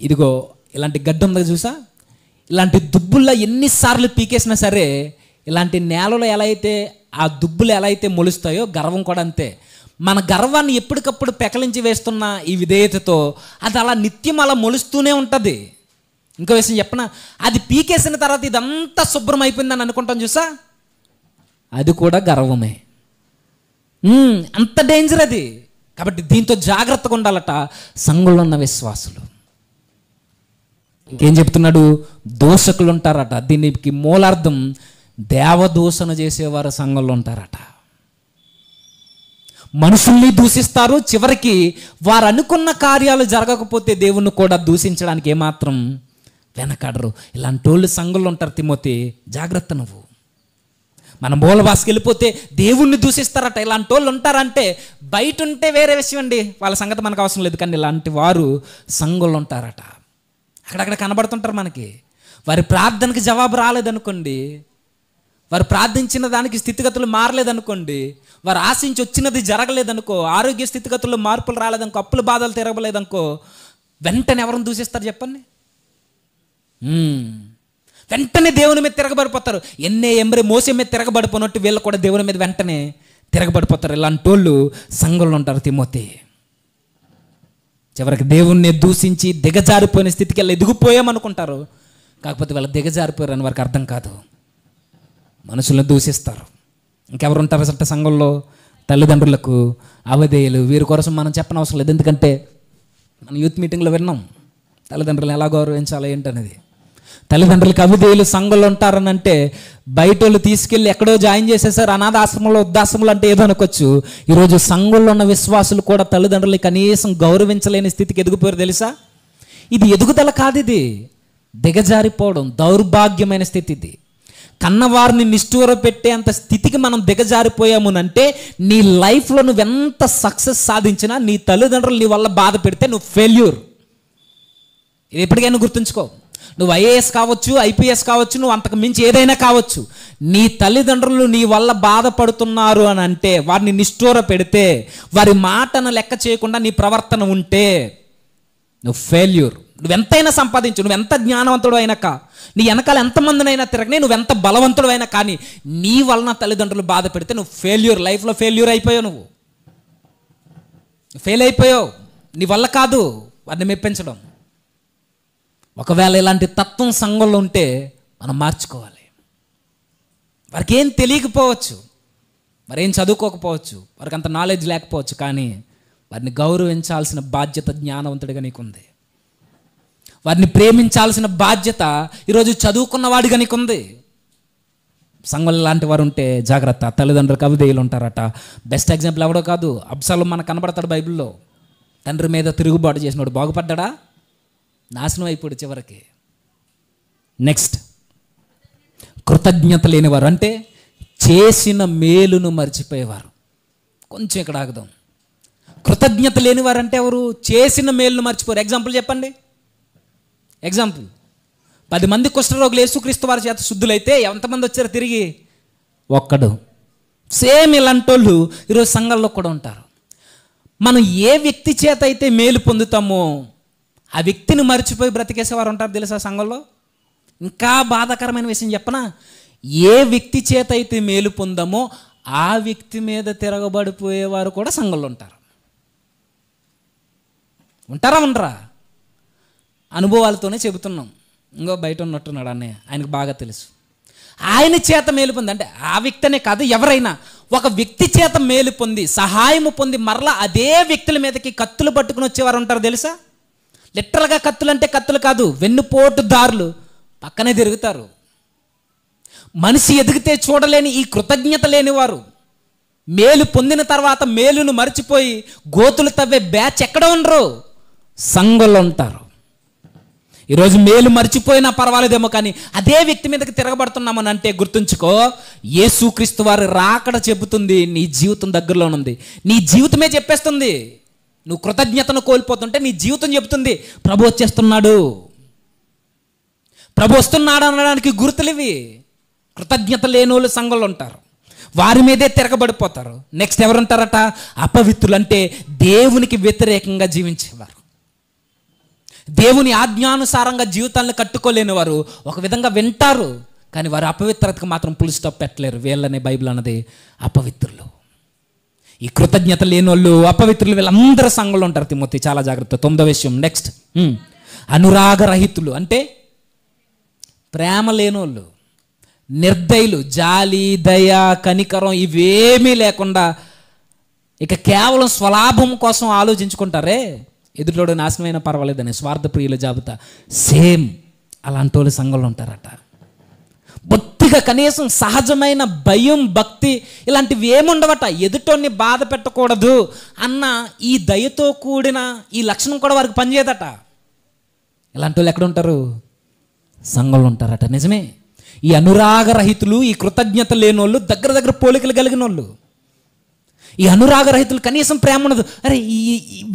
ఇదిగో ఇలాంటి గడ్డ ఉంది చూసా, ఇలాంటి దుబ్బుల్లో ఎన్నిసార్లు పీకేసినా సరే ఇలాంటి నేలలో ఎలా అయితే ఆ దుబ్బులు ఎలా అయితే మొలుస్తాయో గర్వం కూడా అంతే. మన గర్వాన్ని ఎప్పటికప్పుడు పెకలించి వేస్తున్న ఈ విధేయతతో అది అలా నిత్యం అలా మొలుస్తూనే ఉంటుంది. ఇంకో విషయం చెప్పనా, అది పీకేసిన తర్వాత ఇదంతా శుభ్రం అయిపోయిందని అనుకుంటాం చూసా, అది కూడా గర్వమే. అంత డేంజర్ అది. కాబట్టి దీంతో జాగ్రత్తగా ఉండాలట సంఘంలో ఉన్న విశ్వాసులు. ఇంకేం చెప్తున్నాడు? దోషకులు ఉంటారట. దీనికి మూలార్థం దేవదూషణ చేసేవారు సంఘంలో ఉంటారట. మనుషుల్ని దూషిస్తారు, చివరికి వారు అనుకున్న కార్యాలు జరగకపోతే దేవుణ్ణి కూడా దూషించడానికి ఏమాత్రం వెనకాడరు. ఇలాంటి వాళ్ళు సంఘంలో ఉంటారు. తిమోతి, జాగ్రత్త నువ్వు. మన మూల భాషకి వెళ్ళిపోతే దేవుణ్ణి దూషిస్తారట. ఇలాంటి వాళ్ళు ఉంటారంటే బయట ఉంటే వేరే విషయం అండి, వాళ్ళ సంగతి మనకు అవసరం లేదు. కానీ ఇలాంటి వారు సంఘంలో ఉంటారట. అక్కడక్కడ కనబడుతుంటారు మనకి. వారి ప్రార్థనకి జవాబు రాలేదనుకోండి, వారు ప్రార్థించిన దానికి స్థితిగతులు మారలేదనుకోండి, వారు ఆశించి వచ్చినది జరగలేదనుకో, ఆరోగ్య స్థితిగతుల్లో మార్పులు రాలేదనుకో, అప్పుల బాధలు తిరగలేదనుకో, వెంటనే ఎవరిని దూషిస్తారు చెప్పండి? వెంటనే దేవుని మీద తిరగబడిపోతారు. ఎంబరి మోసే మీద తిరగబడిపోయినట్టు వీళ్ళు కూడా దేవుని మీద వెంటనే తిరగబడిపోతారు. ఇలాంటి వాళ్ళు సంఘంలో ఉంటారు. తిమోతి, చివరికి దేవుణ్ణి దూషించి దిగజారిపోయిన స్థితికి వెళ్ళి ఎదిగిపోయామనుకుంటారు. కాకపోతే వాళ్ళు దిగజారిపోయారని వారికి అర్థం కాదు. మనుషులను దూషిస్తారు. ఇంకెవరు ఉంటారు అసలు సంఘంలో? తల్లిదండ్రులకు అవధేయులు. వీరి కోసం మనం చెప్పనవసరం లేదు. ఎందుకంటే మనం యూత్ మీటింగ్లో విన్నాం తల్లిదండ్రులను ఎలా గౌరవించాలి ఏంటనేది. తల్లిదండ్రులకు అవిధేయులు సంఘంలో ఉంటారని అంటే బయట వాళ్ళు తీసుకెళ్ళి ఎక్కడో జాయిన్ చేసేసారు, అనాథ ఆశ్రమంలో, వృద్ధాశ్రమంలో అంటే ఏదో అనుకోవచ్చు. ఈరోజు సంఘంలో ఉన్న విశ్వాసులు కూడా తల్లిదండ్రులు కనీసం గౌరవించలేని స్థితికి ఎదిగిపోయారు తెలుసా? ఇది ఎదుగుదల కాదు, ఇది దిగజారిపోవడం, దౌర్భాగ్యమైన స్థితి. ఇది కన్నవారిని నిష్ఠూర పెట్టే అంత స్థితికి మనం దిగజారిపోయామునంటే నీ లైఫ్లో నువ్వెంత సక్సెస్ సాధించినా నీ తల్లిదండ్రులు నీ వల్ల బాధ పెడితే నువ్వు ఫెయిల్యూర్. ఇది ఎప్పటికైనా గుర్తుంచుకో. నువ్వు ఐఏఎస్ కావచ్చు, ఐపీఎస్ కావచ్చు, నువ్వు అంతకు మించి ఏదైనా కావచ్చు. నీ తల్లిదండ్రులు నీ వల్ల బాధపడుతున్నారు అని అంటే, వారిని నిష్ఠూర పెడితే, వారి మాటను లెక్క చేయకుండా నీ ప్రవర్తన ఉంటే నువ్వు ఫెయిల్యూర్. నువ్వెంతైనా సంపాదించు, నువ్వెంత జ్ఞానవంతుడు అయినా కా, నీ వెనకాల ఎంతమందినైనా తిరగని, నువ్వెంత బలవంతుడు అయినా కానీ నీ వలన తల్లిదండ్రులు బాధ పెడితే నువ్వు ఫెయిల్యూర్. లైఫ్లో ఫెయిల్యూర్ అయిపోయావు. నువ్వు ఫెయిల్ అయిపోయావు. నీ వల్ల కాదు వారిని మెప్పించడం. ఒకవేళ ఇలాంటి తత్వం సంఘంలో ఉంటే మనం మార్చుకోవాలి. వారికి ఏం తెలియకపోవచ్చు, మరేం చదువుకోకపోవచ్చు, వారికి అంత నాలెడ్జ్ లేకపోవచ్చు, కానీ వారిని గౌరవించాల్సిన బాధ్యత జ్ఞానవంతుడిగా నీకుంది. వారిని ప్రేమించాల్సిన బాధ్యత ఈరోజు చదువుకున్న వాడిగా నీకుంది. సంఘంలో లాంటి వారు ఉంటే జాగ్రత్త. తల్లిదండ్రులకు అవిధేయులు ఉంటారట. బెస్ట్ ఎగ్జాంపుల్ ఎవడో కాదు, అబ్షాలోము మనకు కనబడతాడు బైబిల్లో. తండ్రి మీద తిరుగుబాటు చేసినోడు బాగుపడ్డా? నాశనం అయిపోయాడు చివరికి. నెక్స్ట్, కృతజ్ఞత లేనివారు అంటే చేసిన మేలును మర్చిపోయేవారు. కొంచెం ఇక్కడ ఆగుదాం. కృతజ్ఞత లేనివారు అంటే ఎవరు? చేసిన మేలును మర్చిపోరు. ఎగ్జాంపుల్ చెప్పండి. ఎగ్జాంపుల్, 10 మంది కుష్ఠరోగులు యేసుక్రీస్తు వారి చేత శుద్ధులైతే ఎంతమంది వచ్చారు తిరిగి? ఒక్కడు. సేమ్ ఇలాంటి వాళ్ళు ఈరోజు సంఘాల్లో కూడా ఉంటారు. మనం ఏ వ్యక్తి చేత అయితే మేలు పొందుతామో ఆ వ్యక్తిని మర్చిపోయి బ్రతికేసేవారు ఉంటారు తెలుసా సంఘంలో. ఇంకా బాధాకరమైన విషయం చెప్పనా, ఏ వ్యక్తి చేత అయితే మేలు పొందామో ఆ వ్యక్తి మీద తిరగబడిపోయేవారు కూడా సంఘంలో ఉంటారు. ఉంటారా ఉండరా? అనుభవాలతోనే చెబుతున్నాం. ఇంకో బయట ఉన్నట్టున్నాడు అన్నయ్య, ఆయనకు బాగా తెలుసు. ఆయన చేత మేలు పొంది అంటే ఆ వ్యక్తినే కాదు, ఎవరైనా ఒక వ్యక్తి చేత మేలు పొంది సహాయము పొంది మరలా అదే వ్యక్తుల మీదకి కత్తులు పట్టుకుని వచ్చేవారు ఉంటారు తెలుసా. లిటరల్గా కత్తులు అంటే కత్తులు కాదు, వెన్నుపోటు దారులు పక్కనే తిరుగుతారు. మనిషి ఎదిగితే చూడలేని ఈ కృతజ్ఞత లేనివారు, మేలు పొందిన తర్వాత మేలును మర్చిపోయి గోతులు తవ్వే బ్యాచ్ ఎక్కడ ఉండరు, సంఘంలో ఉంటారు. ఈరోజు మేలు మర్చిపోయినా పర్వాలేదేమో, కానీ అదే వ్యక్తి మీదకి తిరగబడుతున్నామని అంటే గుర్తుంచుకో, యేసుక్రీస్తు వారి రాకడ చెబుతుంది నీ జీవితం దగ్గరలోనుంది. నీ జీవితమే చెప్పేస్తుంది. నువ్వు కృతజ్ఞతను కోల్పోతుంటే నీ జీవితం చెబుతుంది ప్రభు వచ్చేస్తున్నాడు, ప్రభు వస్తున్నాడు అనడానికి గుర్తులు ఇవి. కృతజ్ఞత లేని వాళ్ళు సంఘంలో ఉంటారు, వారి మీదే తిరగబడిపోతారు. నెక్స్ట్ ఎవరుంటారట? అపవిత్రులు, అంటే దేవునికి వ్యతిరేకంగా జీవించేవారు, దేవుని ఆజ్ఞానుసారంగా జీవితాలను కట్టుకోలేని వారు. ఒక విధంగా వింటారు కానీ వారు అపవిత్రతకు మాత్రం ఫుల్ స్టాప్ పెట్టలేరు. వీళ్ళనే బైబిల్ అన్నది అపవిత్రులు. ఈ కృతజ్ఞత లేని వాళ్ళు, అపవిత్రులు, వీళ్ళందరూ సంఘంలో ఉంటారు. తిమోతి చాలా జాగ్రత్త. 9వ విషయం నెక్స్ట్, అనురాగరహితులు, అంటే ప్రేమ లేనోళ్ళు, నిర్దయులు, జాలి, దయ, కనికరం ఇవేమీ లేకుండా ఇక కేవలం స్వలాభం కోసం ఆలోచించుకుంటారే, ఎదుటోడు నాశనమైన పర్వాలేదని స్వార్థ ప్రియుల జాబితా. సేమ్ అలాంటి వాళ్ళు సంఘంలో ఉంటారట. బొత్తిగా కనీసం సహజమైన భయం, భక్తి ఇలాంటివి ఏముండవట. ఎదుటోన్ని బాధ పెట్టకూడదు అన్న ఈ దయతో కూడిన ఈ లక్షణం కూడా వారికి పనిచేయదట. ఇలాంటి వాళ్ళు ఎక్కడ ఉంటారు? సంఘంలో ఉంటారట. నిజమే. ఈ అనురాగరహితులు, ఈ కృతజ్ఞత లేని వాళ్ళు దగ్గర దగ్గర పోలికలు కలిగిన వాళ్ళు. ఈ అనురాగరహితులు కనీసం ప్రేమ ఉండదు. అరే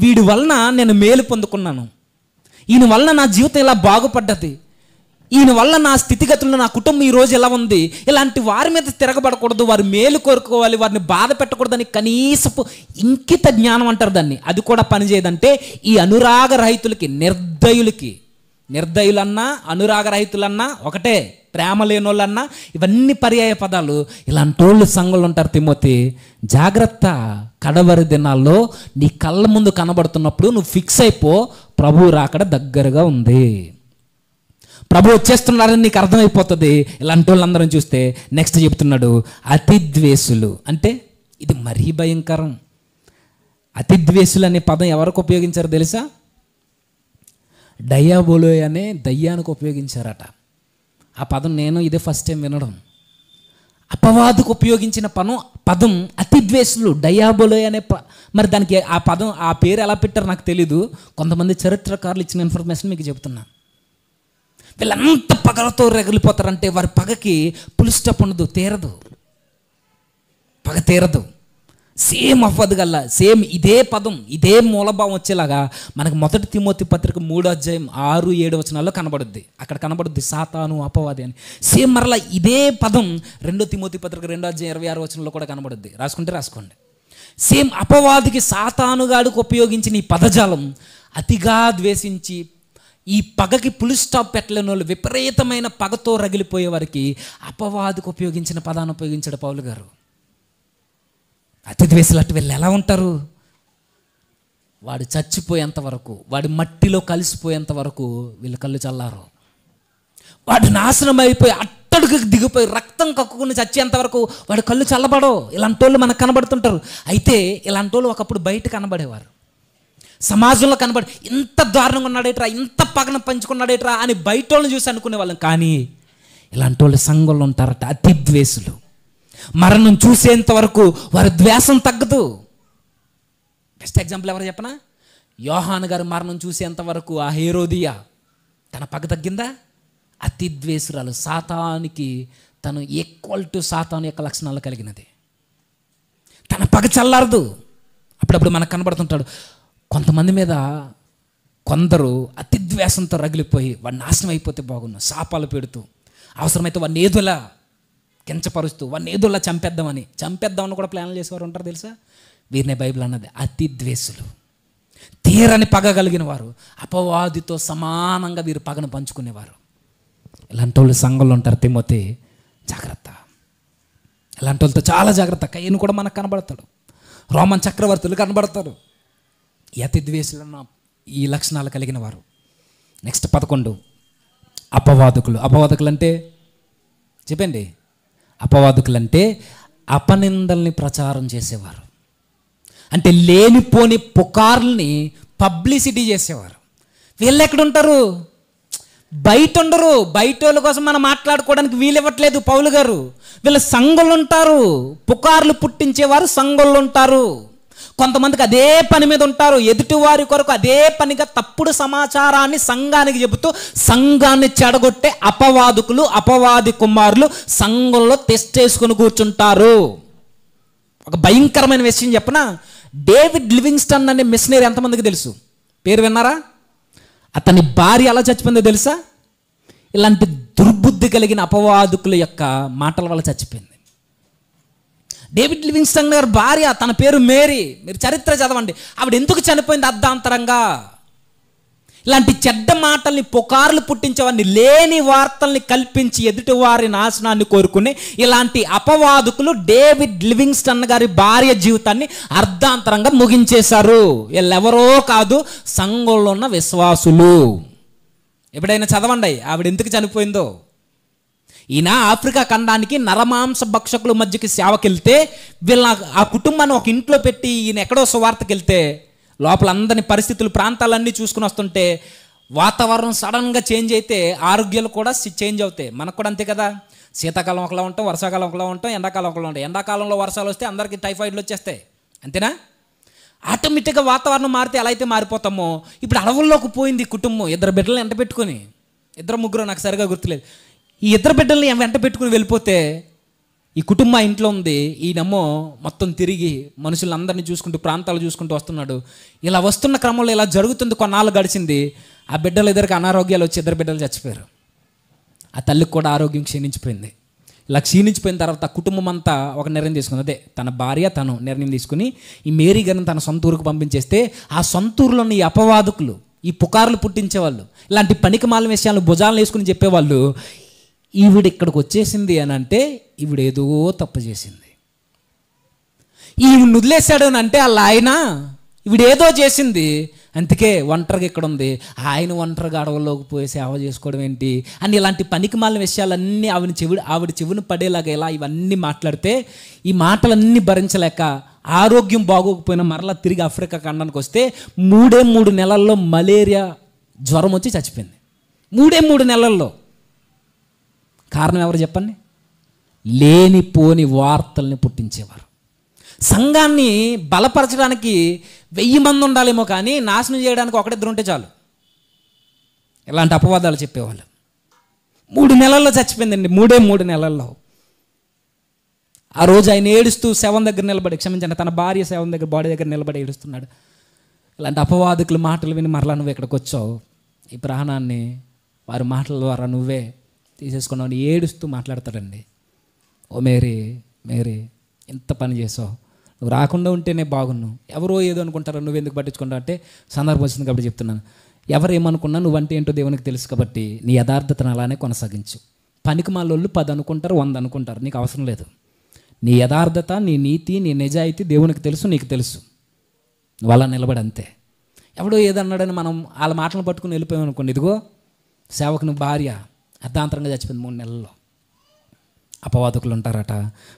వీడి వలన నేను మేలు పొందుకున్నాను, ఈయన వలన నా జీవితం ఇలా బాగుపడ్డది, ఈయన వల్ల నా స్థితిగతుల్లో నా కుటుంబం ఈరోజు ఎలా ఉంది, ఇలాంటి వారి మీద తిరగబడకూడదు, వారి మేలు కోరుకోవాలి, వారిని బాధ పెట్టకూడదని కనీసపు ఇంకిత జ్ఞానం అంటారు దాన్ని, అది కూడా పనిచేయదంటే ఈ అనురాగరహితులకి, నిర్దయులకి, నిర్దయులన్నా అనురాగరహితులన్నా ఒకటే, ప్రేమ లేనోళ్ళన్నా ఇవన్నీ పర్యాయ పదాలు. ఇలాంటి వాళ్ళు సంఘంలో ఉంటారు. తిమోతి జాగ్రత్త, కడవరి దినాల్లో నీ కళ్ళ ముందు కనబడుతున్నప్పుడు నువ్వు ఫిక్స్ అయిపో, ప్రభువు రాకడ దగ్గరగా ఉంది, ప్రభు వచ్చేస్తున్నారని నీకు అర్థమైపోతుంది. ఇలాంటి వాళ్ళందరం చూస్తే నెక్స్ట్ చెప్తున్నాడు, అతిద్వేషులు, అంటే ఇది మరీ భయంకరం. అతిద్వేషులు అనే పదం ఎవరికి ఉపయోగించారు తెలుసా? డయాబోలో అనే దయ్యానికి ఉపయోగించారట. ఆ పదం నేను ఇదే ఫస్ట్ టైం వినడం. అపవాదుకు ఉపయోగించిన పదం అతిద్వేషులు, డయాబోలో అనే మరి దానికి ఆ పదం, ఆ పేరు ఎలా పెట్టారో నాకు తెలీదు. కొంతమంది చరిత్రకారులు ఇచ్చిన ఇన్ఫర్మేషన్ మీకు చెప్తున్నా. వీళ్ళంత పగలతో రగిలిపోతారంటే వారి పగకి పులి స్టాప్ ఉండదు, తీరదు, పగ తీరదు. సేమ్ అవ్వదు గల్లా, సేమ్ ఇదే పదం, ఇదే మూలభావం వచ్చేలాగా మనకు 1 తిమోతి పత్రిక 3వ అధ్యాయం 6-7 వచనాల్లో కనబడుద్ది. అక్కడ కనబడుద్ది సాతాను, అపవాది అని. సేమ్ మరలా ఇదే పదం 2 తిమోతి పత్రిక 2వ అధ్యాయం 26వ వచనంలో కూడా కనబడుద్ది. రాసుకుంటే రాసుకోండి. సేమ్ అపవాదికి, సాతానుగాడికి ఉపయోగించిన ఈ పదజాలం అతిగా ద్వేషించి ఈ పగకి పులి స్టాప్ పెట్టలేని వాళ్ళు, విపరీతమైన పగతో రగిలిపోయే వారికి అపవాదికి ఉపయోగించిన పదాన్ని ఉపయోగించాడు పౌలు గారు. అతిద్వేషులు అటు వీళ్ళు ఎలా ఉంటారు? వాడు చచ్చిపోయేంత వరకు, వాడి మట్టిలో కలిసిపోయేంత వరకు వీళ్ళ కళ్ళు చల్లారు. వాడు నాశనం అయిపోయి అట్టడుగు దిగిపోయి రక్తం కక్కుకుని చచ్చేంత వరకు వాడి కళ్ళు చల్లబడవు. ఇలాంటి వాళ్ళు మనకు కనబడుతుంటారు. అయితే ఇలాంటి వాళ్ళు ఒకప్పుడు బయట కనబడేవారు, సమాజంలో కనబడి ఇంత దారుణంగా ఉన్నాడేట్రా, ఇంత పగన పంచుకున్నాడేట్రా అని బయట వాళ్ళని చూసి అనుకునే వాళ్ళం. కానీ ఇలాంటి వాళ్ళు సంఘంలో ఉంటారట, అతిద్వేషులు. మరణం చూసేంత వరకు వారి ద్వేషం తగ్గదు. బెస్ట్ ఎగ్జాంపుల్ ఎవరు చెప్పనా? యోహాను గారు మరణం చూసేంత వరకు ఆ హేరోదియా తన పగ తగ్గిందా? అతిద్వేషురాలు, సాతానికి తను ఈక్వల్ టు సాతాను యొక్క లక్షణాలు కలిగినది. తన పగ చల్లారదు. అప్పుడప్పుడు మనకు కనబడుతుంటాడు. కొంతమంది మీద కొందరు అతిద్వేషంతో రగిలిపోయి వాడు నాశనం అయిపోతే బాగున్నా శాపాలు పెడుతూ, అవసరమైతే వాడిని ఏదోలా కించపరుస్తూ, వాడిని ఏదోలా చంపేద్దామని కూడా ప్లాన్లు చేసేవారు ఉంటారు తెలుసా. వీరిని బైబిల్ అన్నది అతి ద్వేషులు, తీరని పగ కలిగిన వారు, అపవాదితో సమానంగా వీరు పగను పంచుకునేవారు. ఇలాంటి వాళ్ళు సంఘంలో ఉంటారు. తిమోతి జాగ్రత్త, ఇలాంటి వాళ్ళతో చాలా జాగ్రత్త. కయ్యను కూడా మనకు కనబడతాడు, రోమన్ చక్రవర్తులు కనబడతారు. ఈ అతి ద్వేషులన్న ఈ లక్షణాలు కలిగిన వారు. నెక్స్ట్ 11 అపవాదకులు. అపవాదకులు అంటే చెప్పండి. అపవాదకులు అంటే అపనిందల్ని ప్రచారం చేసేవారు, అంటే లేనిపోని పుకార్లని పబ్లిసిటీ చేసేవారు. వీళ్ళు ఎక్కడుంటారు? బయట ఉండరు. బయట వాళ్ళ కోసం మనం మాట్లాడుకోవడానికి వీలు ఇవ్వట్లేదు పౌలు గారు. వీళ్ళు సంఘంలో ఉంటారు, పుకార్లు పుట్టించేవారు సంఘంలో ఉంటారు. కొంతమందికి అదే పని మీద ఉంటారు, ఎదుటివారి కొరకు అదే పనిగా తప్పుడు సమాచారాన్ని సంఘానికి చెబుతూ సంఘాన్ని చెడగొట్టే అపవాదకులు, అపవాది కుమారులు సంఘంలో తెస్టేసుకుని కూర్చుంటారు. ఒక భయంకరమైన విషయం చెప్పనా? డేవిడ్ లివింగ్స్టన్ అనే మిషనరీ ఎంతమందికి తెలుసు? పేరు విన్నారా? అతని భార్య ఎలా చచ్చిపోయిందో తెలుసా? ఇలాంటి దుర్బుద్ధి కలిగిన అపవాదకుల యొక్క మాటల వల్ల చచ్చిపోయింది. డేవిడ్ లివింగ్స్టన్ గారి భార్య, తన పేరు మేరీ. మీరు చరిత్ర చదవండి. ఆవిడ ఎందుకు చనిపోయింది? అర్ధాంతరంగా. ఇలాంటి చెడ్డ మాటల్ని, పుకార్లు పుట్టించేవారిని, లేని వార్తల్ని కల్పించి ఎదుటి వారి నాశనాన్ని కోరుకుని ఇలాంటి అపవాదకులు డేవిడ్ లివింగ్స్టన్ గారి భార్య జీవితాన్ని అర్ధాంతరంగా ముగించేశారు. వీళ్ళెవరో కాదు, సంఘంలో ఉన్న విశ్వాసులు. ఎప్పుడైనా చదవండి ఆవిడ ఎందుకు చనిపోయిందో. ఈయన ఆఫ్రికా ఖండానికి నరమాంస భక్షకుల మధ్యకి సేవకి వెళ్తే వీళ్ళ ఆ కుటుంబాన్ని ఒక ఇంట్లో పెట్టి ఈయన ఎక్కడో సువార్తకి వెళ్తే లోపల అందరిని పరిస్థితులు, ప్రాంతాలన్నీ చూసుకుని వస్తుంటే వాతావరణం సడన్గా చేంజ్ అయితే ఆరోగ్యాలు కూడా చేంజ్ అవుతాయి. మనకు కూడా అంతే కదా. శీతాకాలం ఒకలా ఉంటాం, వర్షాకాలం ఒకలా ఉంటాం, ఎండాకాలం ఒకలా ఉంటాం. ఎండాకాలంలో వర్షాలు వస్తే అందరికీ టైఫాయిడ్లు వచ్చేస్తాయి, అంతేనా? ఆటోమేటిక్గా వాతావరణం మారితే ఎలా అయితే మారిపోతామో ఇప్పుడు అడవుల్లోకి పోయింది కుటుంబం. 2 బిడ్డలను ఎంట పెట్టుకొని, 2-3 నాకు సరిగా గుర్తులేదు, ఈ 2 బిడ్డల్ని వెంట పెట్టుకుని వెళ్ళిపోతే ఈ కుటుంబం ఇంట్లో ఉంది. ఈయనమ్మో మొత్తం తిరిగి మనుషులందరినీ చూసుకుంటూ, ప్రాంతాలు చూసుకుంటూ వస్తున్నాడు. ఇలా వస్తున్న క్రమంలో ఇలా జరుగుతుంది. కొన్నాళ్ళు గడిచింది. ఆ బిడ్డలు ఇద్దరికి అనారోగ్యాలు వచ్చి 2 బిడ్డలు చచ్చిపోయారు. ఆ తల్లికి కూడా ఆరోగ్యం క్షీణించిపోయింది. ఇలా క్షీణించిపోయిన తర్వాత కుటుంబం అంతా ఒక నిర్ణయం తీసుకుంది. అదే తన భార్య తను నిర్ణయం తీసుకుని ఈ మేరీ గారిని తన సొంత ఊరికి పంపించేస్తే ఆ సొంత ఊరిలో ఉన్న ఈ అపవాదకులు, ఈ పుకార్లు పుట్టించేవాళ్ళు, ఇలాంటి పనికిమాలిన విషయాలు భుజాలను వేసుకుని చెప్పేవాళ్ళు, ఈవిడ ఇక్కడికి వచ్చేసింది అని అంటే ఈవిడేదో తప్పు చేసింది, ఈవిడ వదిలేశాడు అని అంటే వాళ్ళ ఆయన ఈవిడేదో చేసింది, అందుకే ఒంటరిగా ఇక్కడ ఉంది, ఆయన ఒంటరిగా అడవుల్లోకి పోయి సేవ చేసుకోవడం ఏంటి అని ఇలాంటి పనికిమాలిన విషయాలన్నీ ఆవిడ చెవును పడేలాగా ఇలా ఇవన్నీ మాట్లాడితే ఈ మాటలన్నీ భరించలేక ఆరోగ్యం బాగోకపోయినా మరలా తిరిగి ఆఫ్రికా ఖండానికి వస్తే 3 నెలల్లో మలేరియా జ్వరం వచ్చి చచ్చిపోయింది. 3 నెలల్లో. కారణం ఎవరు చెప్పండి? లేనిపోని వార్తల్ని పుట్టించేవారు. సంఘాన్ని బలపరచడానికి 1000 మంది ఉండాలేమో కానీ నాశనం చేయడానికి 1-2 ఉంటే చాలు. ఇలాంటి అపవాదాలు చెప్పేవాళ్ళు. 3 నెలల్లో చచ్చిపోయిందండి. 3 నెలల్లో. ఆ రోజు ఆయన ఏడుస్తూ శవం దగ్గర నిలబడి, క్షమించండి, తన భార్య శవం దగ్గర, బాడీ దగ్గర నిలబడి ఏడుస్తున్నాడు. ఇలాంటి అపవాదకుల మాటలు విని మరలా నువ్వు ఇక్కడికి వచ్చావు, ఈ ప్రాణాన్ని వారి మాటల ద్వారా నువ్వే తీసేసుకున్నావు, ఏడుస్తూ మాట్లాడతాడండి. ఓ మేరీ, ఇంత పని చేసావు, నువ్వు రాకుండా ఉంటేనే బాగున్నావు, ఎవరో ఏదో అనుకుంటారో, నువ్వెందుకు పట్టించుకుంటావు అంటే సందర్భం వచ్చింది కాబట్టి చెప్తున్నాను. ఎవరేమనుకున్నా నువ్వంటే ఏంటో దేవునికి తెలుసు కాబట్టి నీ యథార్థతను అలానే కొనసాగించు. పనికి మాలోళ్ళు 10 అనుకుంటారు, 100 అనుకుంటారు, నీకు అవసరం లేదు. నీ యథార్థత, నీ నీతి, నీ నిజాయితీ దేవునికి తెలుసు, నీకు తెలుసు. నువ్వు అలా నిలబడి అంతే. ఎవడో ఏదన్నాడని మనం వాళ్ళ మాటలను పట్టుకుని వెళ్ళిపోయాం అనుకోండి, ఇదిగో సేవకుని భార్య అర్ధాంతరంగా చచ్చిపోయింది 3 నెలల్లో. అపవాదకులు ఉంటారట,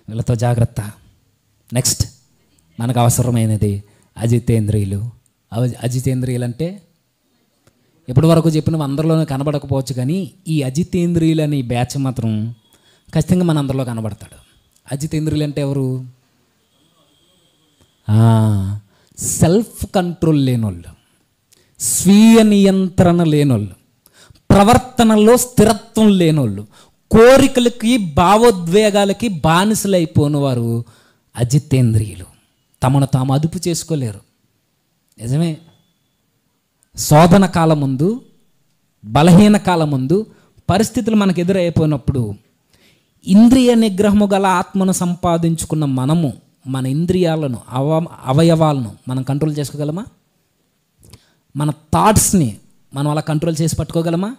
వీళ్ళతో జాగ్రత్త. నెక్స్ట్ మనకు అవసరమైనది అజితేంద్రియులు. అజితేంద్రియులు అంటే ఇప్పటి వరకు చెప్పినవి అందరిలోనే కనబడకపోవచ్చు, కానీ ఈ అజితేంద్రియులు అనే బ్యాచ్ మాత్రం ఖచ్చితంగా మన అందరిలో కనబడతాడు. అజితేంద్రియులు అంటే ఎవరు? సెల్ఫ్ కంట్రోల్ లేనోళ్ళు, స్వీయ నియంత్రణ లేనోళ్ళు, ప్రవర్తనలో స్థిరత్వం లేనోళ్ళు, కోరికలకి భావోద్వేగాలకి బానిసలైపోయిన వారు అజితేంద్రియులు. తమను తాము అదుపు చేసుకోలేరు. నిజమే. శోధన కాలం ముందు, బలహీన కాలం ముందు పరిస్థితులు మనకు ఎదురైపోయినప్పుడు ఇంద్రియ నిగ్రహము గల ఆత్మను సంపాదించుకున్న మనము మన ఇంద్రియాలను అవయవాలను మనం కంట్రోల్ చేసుకోగలమా? మన థాట్స్ని మనం అలా కంట్రోల్ చేసి పట్టుకోగలమా?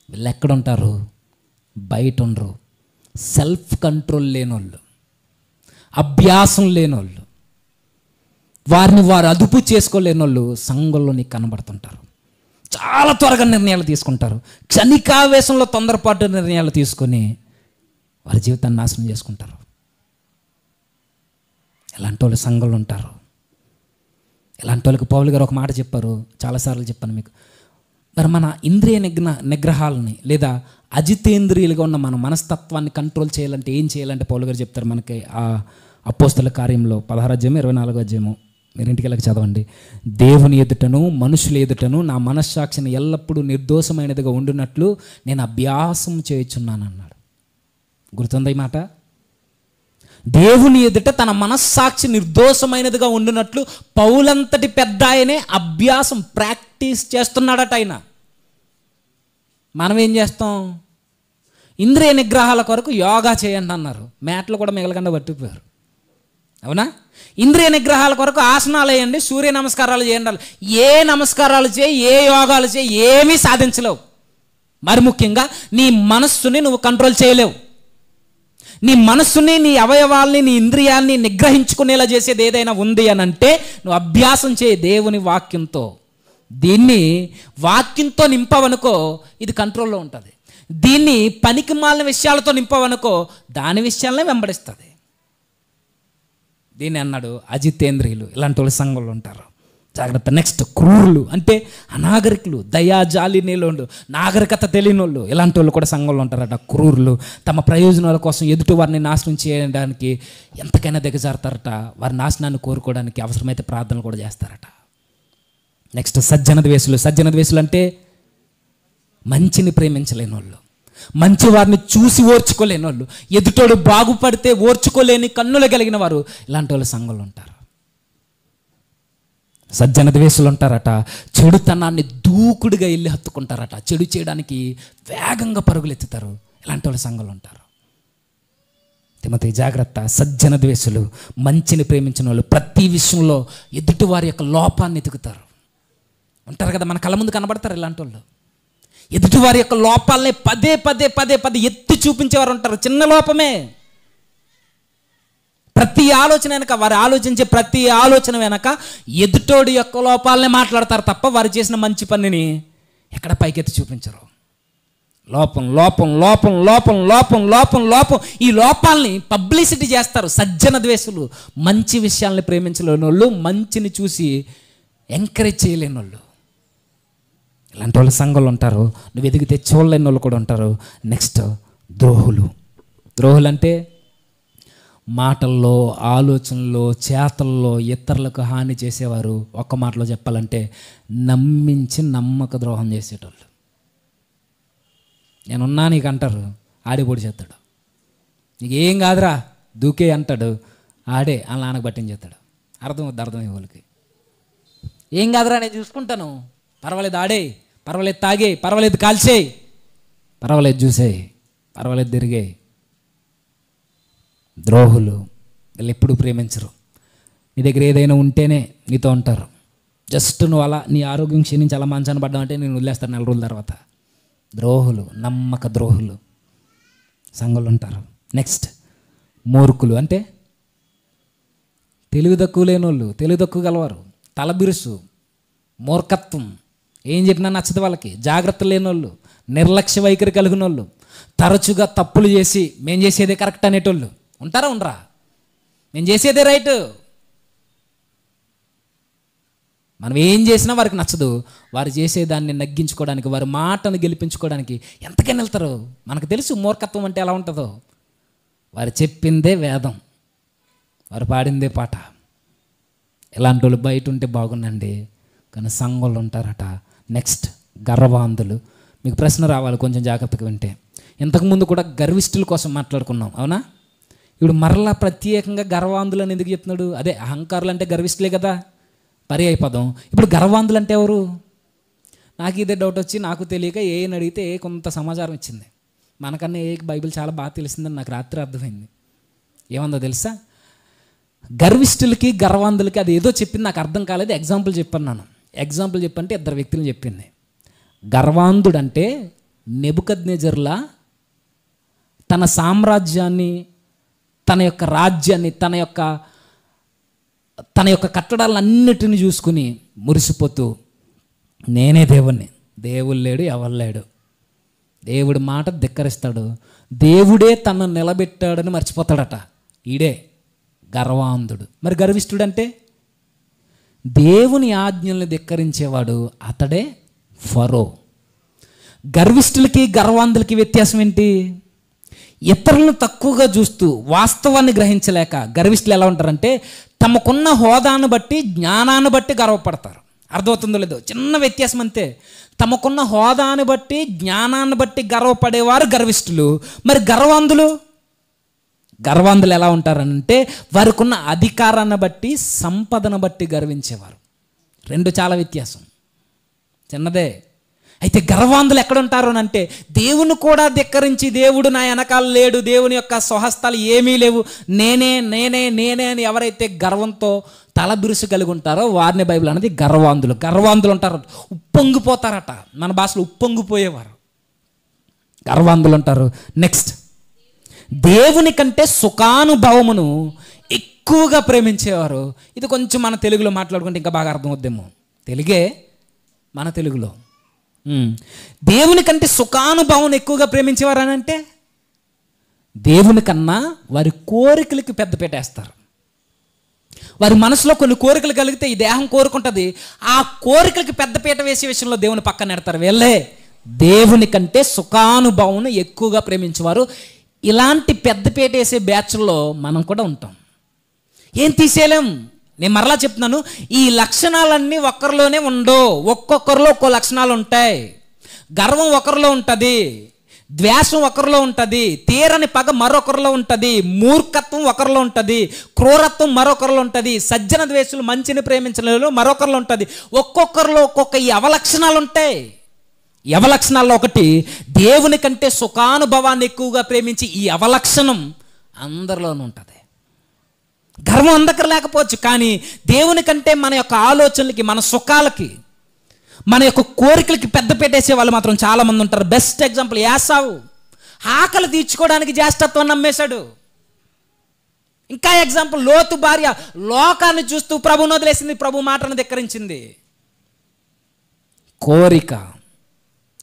వీళ్ళు ఎక్కడుంటారు? బయట ఉండరు. సెల్ఫ్ కంట్రోల్ లేనోళ్ళు, అభ్యాసం లేనోళ్ళు, వారిని వారు అదుపు చేసుకోలేని వాళ్ళు సంఘంలో నీకు కనబడుతుంటారు. చాలా త్వరగా నిర్ణయాలు తీసుకుంటారు. క్షణికావేశంలో తొందరపాటు నిర్ణయాలు తీసుకొని వారి జీవితాన్ని నాశనం చేసుకుంటారు. ఇలాంటి వాళ్ళు సంఘంలో ఉంటారు. ఇలాంటి వాళ్ళకి పౌలు గారు ఒక మాట చెప్పారు, చాలాసార్లు చెప్పాను మీకు. మరి మన ఇంద్రియ నిగ్రహాలని లేదా అజితేంద్రియులుగా ఉన్న మన మనస్తత్వాన్ని కంట్రోల్ చేయాలంటే ఏం చేయాలంటే పౌలు గారు చెప్తారు మనకి ఆ అపోస్తల కార్యంలో 16వ అధ్యాయం 24వ అధ్యాయము. మీరు ఇంటికి వెళ్ళక చదవండి. దేవుని ఎదుటను మనుషుల ఎదుటను నా మనస్సాక్షిని ఎల్లప్పుడూ నిర్దోషమైనదిగా ఉండునట్లు నేను అభ్యాసం చేయుచున్నాను అన్నాడు. గుర్తుందా ఈ మాట? దేవుని ఎదుట తన మనస్సాక్షి నిర్దోషమైనదిగా ఉండునట్లు పౌలంతటి పెద్ద ఆయనే అభ్యాసం ప్రాక్టీస్ చేస్తున్నాడట ఆయన. మనం ఏం చేస్తాం? ఇంద్రియ నిగ్రహాల కొరకు యోగా చేయండి అన్నారు, మ్యాట్లు కూడా మిగలకుండా పట్టిపోయారు. అవునా? ఇంద్రియ నిగ్రహాల కొరకు ఆసనాలు వేయండి, సూర్య నమస్కారాలు చేయండి. ఏ నమస్కారాలు చేయి, ఏ యోగాలు చేయి, ఏమీ సాధించలేవు. మరి ముఖ్యంగా నీ మనస్సుని నువ్వు కంట్రోల్ చేయలేవు. నీ మనస్సుని, నీ అవయవాల్ని, నీ ఇంద్రియాల్ని నిగ్రహించుకునేలా చేసేది ఏదైనా ఉంది అని అంటే నువ్వు అభ్యాసం చేయి దేవుని వాక్యంతో. దీన్ని వాక్యంతో నింపవనుకో, ఇది కంట్రోల్లో ఉంటుంది. దీన్ని పనికి మాలిన విషయాలతో నింపవనుకో, దాని విషయాలనే వెంబడిస్తుంది. దీన్ని అన్నాడు అజితేంద్రియులు. ఇలాంటి వాళ్ళు సంఘంలో ఉంటారు. జాగ్రత్త. నెక్స్ట్, క్రూరులు అంటే అనాగరికులు, దయాజాలి నీళ్ళు, నాగరికత తెలియని వాళ్ళు. ఇలాంటి వాళ్ళు కూడా సంఘంలో ఉంటారట. క్రూరులు తమ ప్రయోజనాల కోసం ఎదుటి వారిని నాశనం చేయడానికి ఎంతకైనా దిగజారుతారట. వారి నాశనాన్ని కోరుకోవడానికి అవసరమైతే ప్రార్థనలు కూడా చేస్తారట. నెక్స్ట్, సజ్జన ద్వేషులు. సజ్జన ద్వేషులు అంటే మంచిని ప్రేమించలేని వాళ్ళు, మంచి వారిని చూసి ఓర్చుకోలేని వాళ్ళు, ఎదుటోడు బాగుపడితే ఓర్చుకోలేని కన్నులు కలిగిన వారు. ఇలాంటి వాళ్ళు సంఘంలో ఉంటారు. సజ్జన ద్వేషులు ఉంటారట. చెడుతనాన్ని దూకుడుగా వెళ్ళి హత్తుకుంటారట. చెడు చేయడానికి వేగంగా పరుగులెత్తుతారు. ఇలాంటి వాళ్ళు సంఘంలో ఉంటారు. తిమోతి జాగ్రత్త. సజ్జన ద్వేషులు మంచిని ప్రేమించిన వాళ్ళు ప్రతి విషయంలో ఎదుటి వారి యొక్క లోపాన్ని ఎదుగుతారు. ఉంటారు కదా, మన కళ్ళ ముందు కనబడతారు ఇలాంటి వాళ్ళు. ఎదుటివారి యొక్క లోపాలని పదే పదే పదే పదే ఎత్తి చూపించేవారు ఉంటారు. చిన్న లోపమే, ప్రతి ఆలోచన వెనక, వారు ఆలోచించే ప్రతి ఆలోచన వెనక ఎదుటోడి యొక్క లోపాలనే మాట్లాడతారు తప్ప వారు చేసిన మంచి పనిని ఎక్కడ పైకెత్తి చూపించరు. లోపం లోపం లోపం లోపం లోపం లోపం లోపం, ఈ లోపాలని పబ్లిసిటీ చేస్తారు. సజ్జన ద్వేషులు మంచి విషయాల్ని ప్రేమించలేని వాళ్ళు, మంచిని చూసి ఎంకరేజ్ చేయలేని వాళ్ళు. ఇలాంటి వాళ్ళు సంఘంలో ఉంటారు. నువ్వు ఎదిగితే చూడలేని వాళ్ళు కూడా ఉంటారు. నెక్స్ట్, ద్రోహులు. ద్రోహులు అంటే మాటల్లో, ఆలోచనల్లో, చేతల్లో ఇతరులకు హాని చేసేవారు. ఒక్క మాటలో చెప్పాలంటే నమ్మించి నమ్మక ద్రోహం చేసేటోళ్ళు. నేనున్నా నీకు అంటారు, ఆడే పొడి చేస్తాడు. నీకు ఏం కాదురా దూకే అంటాడు, ఆడే అలా నాన్నకు పట్టించేస్తాడు. అర్థమయ్యే వాళ్ళకి ఏం కాదురా నేను చూసుకుంటాను, పర్వాలేదు ఆడే, పర్వాలేదు తాగే, పర్వాలేదు కాల్చేయి, పర్వాలేదు చూసేయి, పర్వాలేదు తిరిగే. ద్రోహులు వీళ్ళు ఎప్పుడు ప్రేమించరు. నీ దగ్గర ఏదైనా ఉంటేనే నీతో ఉంటారు. జస్ట్ నువ్వు అలా నీ ఆరోగ్యం క్షీణించి అలా మంచాన పడ్డామంటే నేను వదిలేస్తాను 4 రోజుల తర్వాత. ద్రోహులు, నమ్మక ద్రోహులు సంఘంలో ఉంటారు. నెక్స్ట్, మూర్ఖులు అంటే తెలివి తక్కువ లేని వాళ్ళు, తెలివి తక్కువ గలవారు, తలబిరుసు, మూర్ఖత్వం, ఏం చెప్పినా నచ్చదు వాళ్ళకి, జాగ్రత్త లేని వాళ్ళు, నిర్లక్ష్య వైఖరి కలిగిన వాళ్ళు, తరచుగా తప్పులు చేసి మేము చేసేదే కరెక్ట్ అనేటోళ్ళు. ఉంటారా? ఉండరా? మేము చేసేదే రైట్, మనం ఏం చేసినా వారికి నచ్చదు. వారు చేసేదాన్ని నగ్గించుకోవడానికి, వారి మాటను గెలిపించుకోవడానికి ఎంతకైనా వెళ్తారు. మనకు తెలుసు మూర్ఖత్వం అంటే ఎలా ఉంటుందో. వారు చెప్పిందే వేదం, వారు పాడిందే పాట. ఇలాంటి వాళ్ళు బయట ఉంటే బాగుండండి, కానీ సంఘంలో ఉంటారట. నెక్స్ట్, గర్వాంధులు. మీకు ప్రశ్న రావాలి కొంచెం జాగ్రత్తగా వింటే. ఇంతకుముందు కూడా గర్విష్ఠుల కోసం మాట్లాడుకున్నాం, అవునా? ఇప్పుడు మరలా ప్రత్యేకంగా గర్వాంధులు అని ఎందుకు చెప్తున్నాడు? అదే అహంకారులు అంటే గర్విష్ఠులే కదా, పర్యాయ పదం. ఇప్పుడు గర్వాంధులు అంటే ఎవరు? నాకు ఇదే డౌట్ వచ్చి నాకు తెలియక ఏని అడిగితే కొంత సమాచారం ఇచ్చింది. మనకన్నా బైబిల్ చాలా బాగా తెలిసిందని నాకు రాత్రి అర్థమైంది. ఏమందో తెలుసా? గర్విష్ఠులకి గర్వాంధులకి అది ఏదో చెప్పింది, నాకు అర్థం కాలేదు. ఎగ్జాంపుల్ చెప్పన్నాను. ఎగ్జాంపుల్ చెప్పంటే ఇద్దరు వ్యక్తులు చెప్పింది. గర్వాంధుడంటే నెబుకద్నెజర్లా తన సామ్రాజ్యాన్ని, తన యొక్క రాజ్యాన్ని, తన యొక్క కట్టడాలన్నిటిని చూసుకుని మురిసిపోతూ నేనే దేవుణ్ణి, దేవుడు లేడు, ఎవరు లేడు, దేవుడి మాట ధిక్కరిస్తాడు, దేవుడే తనను నిలబెట్టాడని మర్చిపోతాడట. ఈడే గర్వాంధుడు. మరి గర్విష్ఠుడంటే దేవుని ఆజ్ఞల్ని ధిక్కరించేవాడు, అతడే ఫరో. గర్విష్ఠులకి గర్వాంధులకి వ్యత్యాసం ఏంటి? ఇతరులను తక్కువగా చూస్తూ వాస్తవాన్ని గ్రహించలేక గర్విష్ఠులు ఎలా ఉంటారంటే తమకున్న హోదాను బట్టి, జ్ఞానాన్ని బట్టి గర్వపడతారు. అర్థమవుతుందో లేదో, చిన్న వ్యత్యాసం అంతే. తమకున్న హోదాను బట్టి, జ్ఞానాన్ని బట్టి గర్వపడేవారు గర్విష్ఠులు. మరి గర్వాంధులు ఎలా ఉంటారంటే వారికి ఉన్న అధికారాన్ని బట్టి, సంపదను బట్టి గర్వించేవారు. రెండు చాలా వ్యత్యాసం, చిన్నదే. అయితే గర్వాంధులు ఎక్కడ ఉంటారు అంటే దేవుని కూడా ధిక్కరించి, దేవుడు నా వెనకాల లేడు, దేవుని యొక్క స్వహస్తాలు ఏమీ లేవు, నేనే నేనే నేనే అని ఎవరైతే గర్వంతో తల బిరుసు కలిగి ఉంటారో వారిని బైబిల్ అనేది గర్వాంధులు. గర్వాంధులు ఉంటారు, ఉప్పొంగిపోతారట. మన భాషలో ఉప్పొంగిపోయేవారు గర్వాంధులు ఉంటారు. నెక్స్ట్, దేవుని కంటే సుఖానుభవమును ఎక్కువగా ప్రేమించేవారు. ఇది కొంచెం మన తెలుగులో మాట్లాడుకుంటే ఇంకా బాగా అర్థమవుద్దేమో. తెలుగే మన తెలుగులో. దేవుని కంటే సుఖానుభవం ఎక్కువగా ప్రేమించేవారు అని అంటే దేవుని కన్నా వారి కోరికలకి పెద్దపీట వేస్తారు. వారి మనసులో కొన్ని కోరికలు కలిగితే ఈ దేహం కోరుకుంటుంది, ఆ కోరికలకి పెద్దపీట వేసే విషయంలో దేవుని పక్కన నెడతారు. వీళ్ళే దేవుని కంటే సుఖానుభవం ఎక్కువగా ప్రేమించేవారు. ఇలాంటి పెద్దపీట వేసే బ్యాచ్ల్లో మనం కూడా ఉంటాం. ఏం తీసేయలేం. నేను మరలా చెప్తున్నాను, ఈ లక్షణాలన్నీ ఒక్కరిలోనే ఉండవు, ఒక్కొక్కరిలో ఒక్కో లక్షణాలు ఉంటాయి. గర్వం ఒకరిలో ఉంటుంది, ద్వేషం ఒకరిలో ఉంటుంది, తీరని పగ మరొకరిలో ఉంటుంది, మూర్ఖత్వం ఒకరిలో ఉంటుంది, క్రూరత్వం మరొకరిలో ఉంటుంది, సజ్జన ద్వేషులు మంచిని ప్రేమించలేదు మరొకరిలో ఉంటుంది. ఒక్కొక్కరిలో ఒక్కొక్క ఈ అవలక్షణాలు ఉంటాయి. ఈ అవలక్షణాల్లో ఒకటి దేవుని కంటే సుఖానుభవాన్ని ఎక్కువగా ప్రేమించి ఈ అవలక్షణం అందరిలోనూ ఉంటుంది. గర్వం అందకర లేకపోవచ్చు, కానీ దేవుని కంటే మన యొక్క ఆలోచనలకి, మన సుఖాలకి, మన యొక్క కోరికలకి పెద్ద పెట్టేసే వాళ్ళు మాత్రం చాలామంది ఉంటారు. బెస్ట్ ఎగ్జాంపుల్ యాసావు. ఆకలి తీర్చుకోవడానికి జ్యేష్ఠత్వాన్ని నమ్మేశాడు. ఇంకా ఎగ్జాంపుల్ లోతు భార్య లోకాన్ని చూస్తూ ప్రభువుని వదిలేసింది, ప్రభు మాటను ధిక్కరించింది. కోరిక,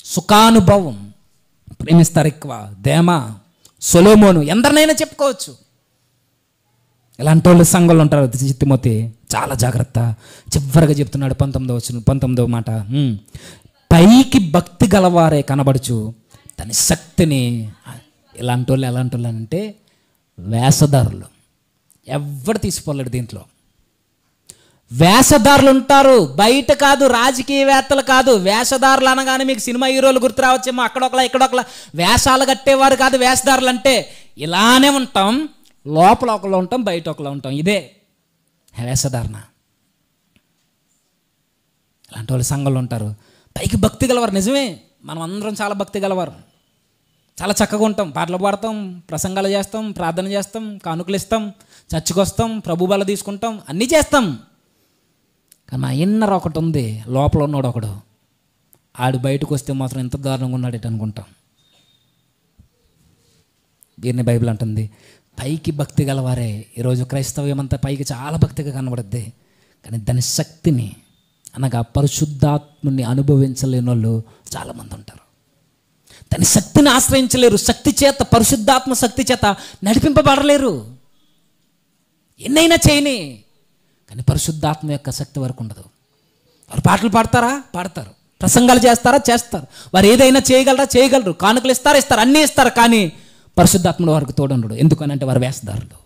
సుఖానుభవం ప్రేమిస్తారు ఎక్కువ. దేమా, సొలొమోను, ఎందరినైనా చెప్పుకోవచ్చు. ఇలాంటి వాళ్ళు సంఘంలో ఉంటారు. తిమోతి చాలా జాగ్రత్త. చివరిగా చెప్తున్నాడు 19వ మాట, పైకి భక్తి గలవారే కనబడుచు తన శక్తిని. ఎలాంటి వాళ్ళు అంటే వేషధారులు. ఎవరు తీసిపోలేడు దీంట్లో. వేషధారులు ఉంటారు, బయట కాదు, రాజకీయవేత్తలు కాదు. వేషధారులు అనగానే మీకు సినిమా హీరోలు గుర్తు రావచ్చేమో, అక్కడొకలా ఇక్కడొకలా. వేషాలు కట్టేవారు కాదు వేషధారులు అంటే. ఇలానే ఉంటాం, లోపల ఒకళ్ళు ఉంటాం, బయట ఒకళ్ళు ఉంటాం. ఇదే వేషధారణ. ఇలాంటి వాళ్ళు సంఘంలో ఉంటారు. పైకి భక్తి గలవారు, నిజమే, మనం అందరం చాలా భక్తి గలవారు, చాలా చక్కగా ఉంటాం, పాటలు పాడతాం, ప్రసంగాలు చేస్తాం, ప్రార్థన చేస్తాం, కానుకలు ఇస్తాం, చర్చికి వస్తాం, ప్రభు బల తీసుకుంటాం, అన్నీ చేస్తాం. కానీ మా ఇన్నర్ ఒకటి ఉంది, లోపల ఉన్నాడు ఒకడు, ఆడు బయటకు వస్తే మాత్రం ఎంత దారుణంగా ఉన్నాడు అనుకుంటాం. దీన్ని బైబిల్ అంటుంది పైకి భక్తి గలవారే. ఈరోజు క్రైస్తవ్యం అంతా పైకి చాలా భక్తిగా కనబడుద్ది, కానీ దాని శక్తిని అనగా పరిశుద్ధాత్మని అనుభవించలేని వాళ్ళు చాలామంది ఉంటారు. దాని శక్తిని ఆశ్రయించలేరు, శక్తి చేత, పరిశుద్ధాత్మ శక్తి చేత నడిపింపబడలేరు. ఎన్నైనా చేయని, కానీ పరిశుద్ధాత్మ యొక్క శక్తి వరకు ఉండదు. వారు పాటలు పాడతారా, పాడతారు, ప్రసంగాలు చేస్తారా, చేస్తారు, వారు ఏదైనా చేయగలరా, చేయగలరు, కానుకలు ఇస్తారా, ఇస్తారు, అన్నీ ఇస్తారు, కానీ పరిశుద్ధాత్ముడు వారికి తోడుండడు. ఎందుకనంటే వారు వేషధారులు.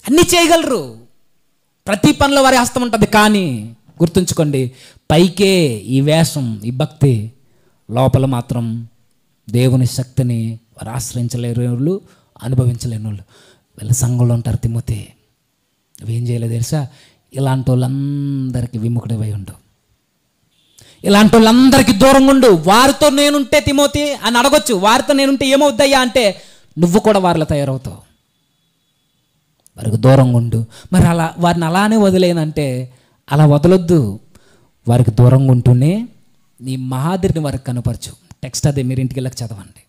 అన్నీ చేయగలరు, ప్రతి పనిలో వారి హస్తం ఉంటుంది, కానీ గుర్తుంచుకోండి, పైకే ఈ వేషం, ఈ భక్తి, లోపల మాత్రం దేవుని శక్తిని వారు ఆశ్రయించలేని వాళ్ళు, అనుభవించలేని వాళ్ళు. వీళ్ళ సంఘంలో ఉంటారు. తిమోతి, నువ్వేం చేయలేదు తెలుసా, ఇలాంటి వాళ్ళందరికీ విముఖుడివై ఉండు, ఇలాంటి వాళ్ళందరికీ దూరంగా ఉండు. వారితో నేనుంటే తిమోతి అని అడగొచ్చు, వారితో నేనుంటే ఏమవుద్దయ్యా అంటే నువ్వు కూడా వారిలో తయారవుతావు. వారికి దూరంగా ఉండు. మరి అలా వారిని అలానే వదిలేనంటే అలా వదలొద్దు. వారికి దూరంగా ఉంటూనే నీ మాదిరిని వారికి కనపరచు. టెక్స్ట్ అదే, మీరు ఇంటికి వెళ్ళక చదవండి.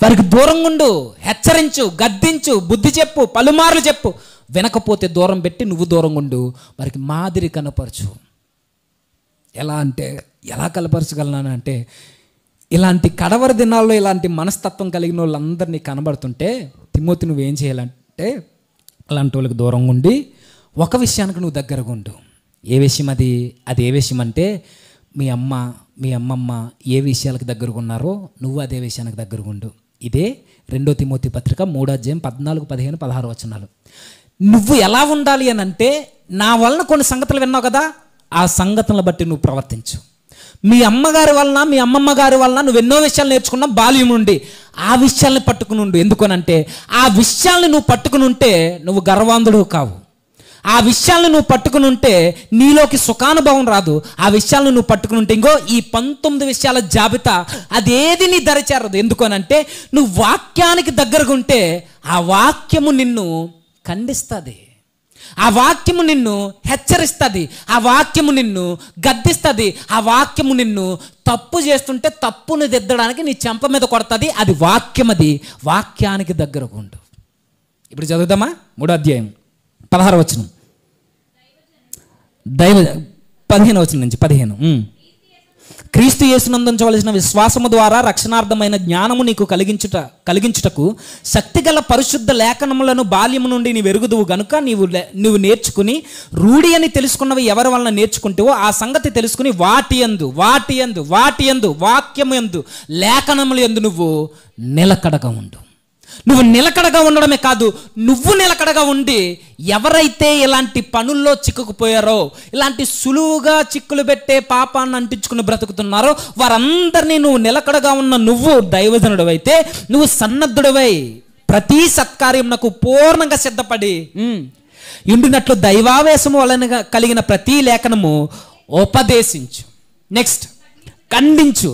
వారికి దూరంగా ఉండు, హెచ్చరించు, గద్దించు, బుద్ధి చెప్పు, పలుమార్లు చెప్పు. వినకపోతే దూరం పెట్టి నువ్వు దూరంగా ఉండు. వారికి మాదిరి కనపరచు. ఎలా అంటే ఎలా కనపరచగలను అంటే, ఇలాంటి కడవరి దినాల్లో ఇలాంటి మనస్తత్వం కలిగిన వాళ్ళందరినీ కనబడుతుంటే తిమోతి నువ్వేం చేయాలంటే అలాంటి వాళ్ళకి దూరంగా ఉండి ఒక విషయానికి నువ్వు దగ్గరగా ఉండు. ఏ విషయం అది? అది ఏ విషయం అంటే మీ అమ్మమ్మ ఏ విషయాలకు దగ్గరగా ఉన్నారో నువ్వు అదే విషయానికి దగ్గరగా ఉండు. ఇదే 2 తిమోతి పత్రిక 3:14, 15, 16 వచనాలు. నువ్వు ఎలా ఉండాలి అని అంటే, నా వలన కొన్ని సంగతులు విన్నావు కదా, ఆ సంగతులను బట్టి నువ్వు ప్రవర్తించు. మీ అమ్మగారి వలన మీ అమ్మమ్మ గారి వలన నువ్వు ఎన్నో విషయాలు నేర్చుకున్నావు బాల్యం నుండి. ఆ విషయాల్ని పట్టుకుని ఉండు. ఎందుకనంటే ఆ విషయాల్ని నువ్వు పట్టుకుని ఉంటే నువ్వు గర్వాంధుడు కావు. ఆ విషయాలను నువ్వు పట్టుకుని ఉంటే నీలోకి సుఖానుభవం రాదు. ఆ విషయాలను నువ్వు పట్టుకుని ఉంటే ఇంకో ఈ 19 విషయాల జాబితా అదేది నీ దరి చేరదు. ఎందుకనంటే నువ్వు వాక్యానికి దగ్గరగా ఉంటే ఆ వాక్యము నిన్ను ఖండిస్తుంది, ఆ వాక్యము నిన్ను హెచ్చరిస్తుంది, ఆ వాక్యము నిన్ను గద్దిస్తుంది, ఆ వాక్యము నిన్ను తప్పు చేస్తుంటే తప్పును దిద్దడానికి నీ చెంప మీద కొడుతుంది. అది వాక్యం. అది వాక్యానికి దగ్గరగా ఉండు. ఇప్పుడు చదువుదామా 3వ అధ్యాయం 16వ వచనం, 15వ వచనం నుంచి 15. క్రీస్తు యేసునందుంచవలసిన విశ్వాసము ద్వారా రక్షణార్థమైన జ్ఞానము నీకు కలిగించుటకు శక్తిగల పరిశుద్ధ లేఖనములను బాల్యము నుండి నీవు ఎరుగుదువు గనుక నువ్వు నేర్చుకుని రూఢి అని తెలుసుకున్నవి ఎవరి వలన నేర్చుకుంటావో ఆ సంగతి తెలుసుకుని వాటి యందు వాక్యము యందు లేఖనములు యందు నువ్వు నిలకడగా ఉండు. నువ్వు నిలకడగా ఉండడమే కాదు, నువ్వు నిలకడగా ఉండి ఎవరైతే ఇలాంటి పనుల్లో చిక్కుకుపోయారో, ఇలాంటి సులువుగా చిక్కులు పెట్టే పాపాన్ని అంటించుకుని బ్రతుకుతున్నారో వారందరినీ నువ్వు నిలకడగా ఉన్న నువ్వు దైవజనుడివైతే నువ్వు సన్నద్ధుడివై ప్రతి సత్కార్యమునకు పూర్ణంగా సిద్ధపడి ఉండినట్లు దైవావేశము వలన కలిగిన ప్రతి లేఖనము ఉపదేశించు. నెక్స్ట్, ఖండించు,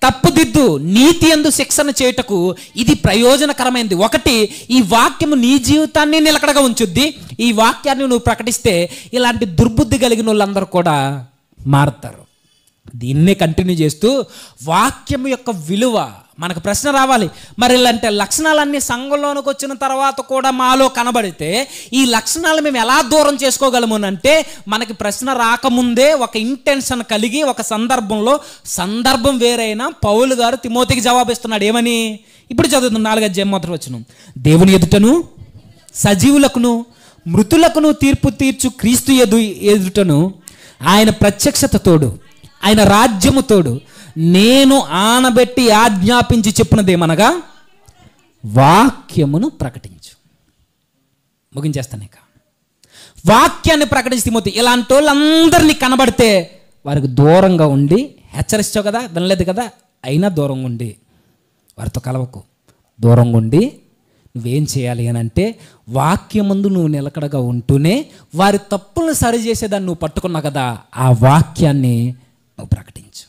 తప్పుదిద్దు, నీతి యందు శిక్షణ చేయుటకు ఇది ప్రయోజనకరమైనది. ఒకటి, ఈ వాక్యము నీ జీవితాన్ని నిలకడగా ఉంచుద్ది. ఈ వాక్యాన్ని నువ్వు ప్రకటిస్తే ఇలాంటి దుర్బుద్ధి కలిగిన వాళ్ళందరూ కూడా మారుతారు. దీన్నే కంటిన్యూ చేస్తూ వాక్యం యొక్క విలువ మనకు ప్రశ్న రావాలి. మరి ఇలాంటి లక్షణాలన్నీ సంఘంలోనికి వచ్చిన తర్వాత కూడా మాలో కనబడితే ఈ లక్షణాలు మేము ఎలా దూరం చేసుకోగలము అంటే, మనకి ప్రశ్న రాకముందే ఒక ఇంటెన్షన్ కలిగి ఒక సందర్భం వేరైనా పౌలు గారు తిమోతికి జవాబిస్తున్నాడు. ఏమని? ఇప్పుడు చదువుతుంది 4వ అధ్యాయం 1వ వచనం. దేవుని ఎదుటను సజీవులకును మృతులకును తీర్పు తీర్చు క్రీస్తు ఎదుటను ఆయన ప్రత్యక్షత తోడు, ఆయన రాజ్యము తోడు నేను ఆనబెట్టి ఆజ్ఞాపించి చెప్పినదేమనగా వాక్యమును ప్రకటించు. ముగించేస్తాను ఇక. వాక్యాన్ని ప్రకటించి తిమోతి ఇలాంటి వాళ్ళందరినీ కనబడితే వారికి దూరంగా ఉండి హెచ్చరిస్తావు కదా, వినలేదు కదా, అయినా దూరంగా ఉండి వారితో కలవకు. దూరంగా ఉండి నువ్వేం చేయాలి అని అంటే వాక్యమందు నువ్వు నిలకడగా ఉంటూనే వారి తప్పులను సరిచేసేదాన్ని నువ్వు పట్టుకున్నావు కదా, ఆ వాక్యాన్ని నువ్వు ప్రకటించు.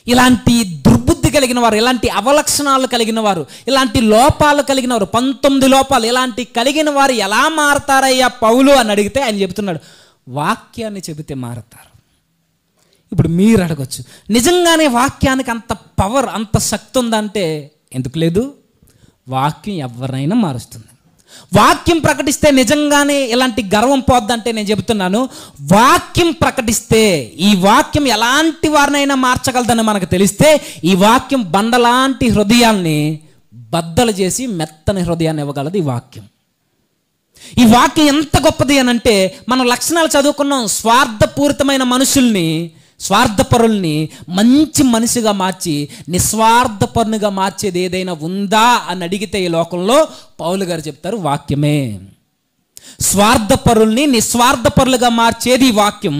ఇలాంటి దుర్బుద్ధి కలిగిన వారు, ఇలాంటి అవలక్షణాలు కలిగిన వారు, ఇలాంటి లోపాలు కలిగిన వారు, 19 లోపాలు ఇలాంటి కలిగిన వారు ఎలా మారతారయ్యా పౌలు అని అడిగితే ఆయన చెబుతున్నాడు, వాక్యాన్ని చెబితే మారతారు. ఇప్పుడు మీరు అడగచ్చు, నిజంగానే వాక్యానికి అంత పవర్, అంత శక్తి ఉందంటే ఎందుకు లేదు? వాక్యం ఎవరినైనా మారుస్తుంది. వాక్యం ప్రకటిస్తే నిజంగానే ఇలాంటి గర్వం పోద్దంటే నేను చెబుతున్నాను, వాక్యం ప్రకటిస్తే ఈ వాక్యం ఎలాంటి వారినైనా మార్చగలదని మనకు తెలిస్తే ఈ వాక్యం బండలాంటి హృదయాల్ని బద్దలు చేసి మెత్తని హృదయాన్ని ఇవ్వగలదు ఈ వాక్యం. ఈ వాక్యం ఎంత గొప్పది అని అంటే, మనం లక్షణాలు చదువుకున్నాం. స్వార్థపూరితమైన మనుషుల్ని, స్వార్థపరుల్ని మంచి మనిషిగా మార్చి నిస్వార్థపరునిగా మార్చేది ఏదైనా ఉందా అని అడిగితే ఈ లోకంలో పౌలు గారు చెప్తారు వాక్యమే. స్వార్థపరుల్ని నిస్వార్థపరులుగా మార్చేది ఈ వాక్యం.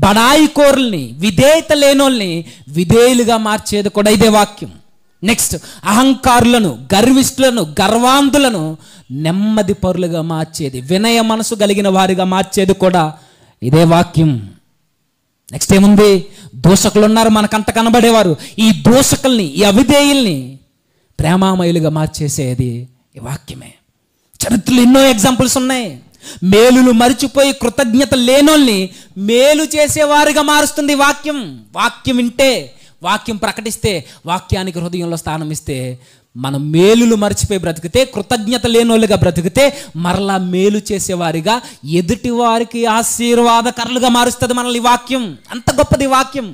బడాయికోరుల్ని, విధేయత లేనోల్ని విధేయులుగా మార్చేది కూడా ఇదే వాక్యం. నెక్స్ట్, అహంకారులను, గర్విష్ఠులను, గర్వాంధులను నెమ్మది పరులుగా మార్చేది, వినయ మనసు కలిగిన వారిగా మార్చేది కూడా ఇదే వాక్యం. నెక్స్ట్ ఏముంది? దూషకులు ఉన్నారు మనకంత కనబడేవారు. ఈ దూషకుల్ని, ఈ అవిధేయుల్ని ప్రేమామయులుగా మార్చేసేది ఈ వాక్యమే. చరిత్రలో ఎన్నో ఎగ్జాంపుల్స్ ఉన్నాయి. మేలులు మరిచిపోయి కృతజ్ఞత లేనోల్ని మేలు చేసేవారిగా మారుస్తుంది వాక్యం. వాక్యం వింటే, వాక్యం ప్రకటిస్తే, వాక్యానికి హృదయంలో స్థానం ఇస్తే, మనం మేలులు మర్చిపోయి బ్రతికితే, కృతజ్ఞత లేనోళ్ళుగా బ్రతికితే, మరలా మేలు చేసేవారిగా, ఎదుటి వారికి ఆశీర్వాదకరులుగా మారుస్తుంది మనల్ని ఈ వాక్యం. అంత గొప్పది వాక్యం.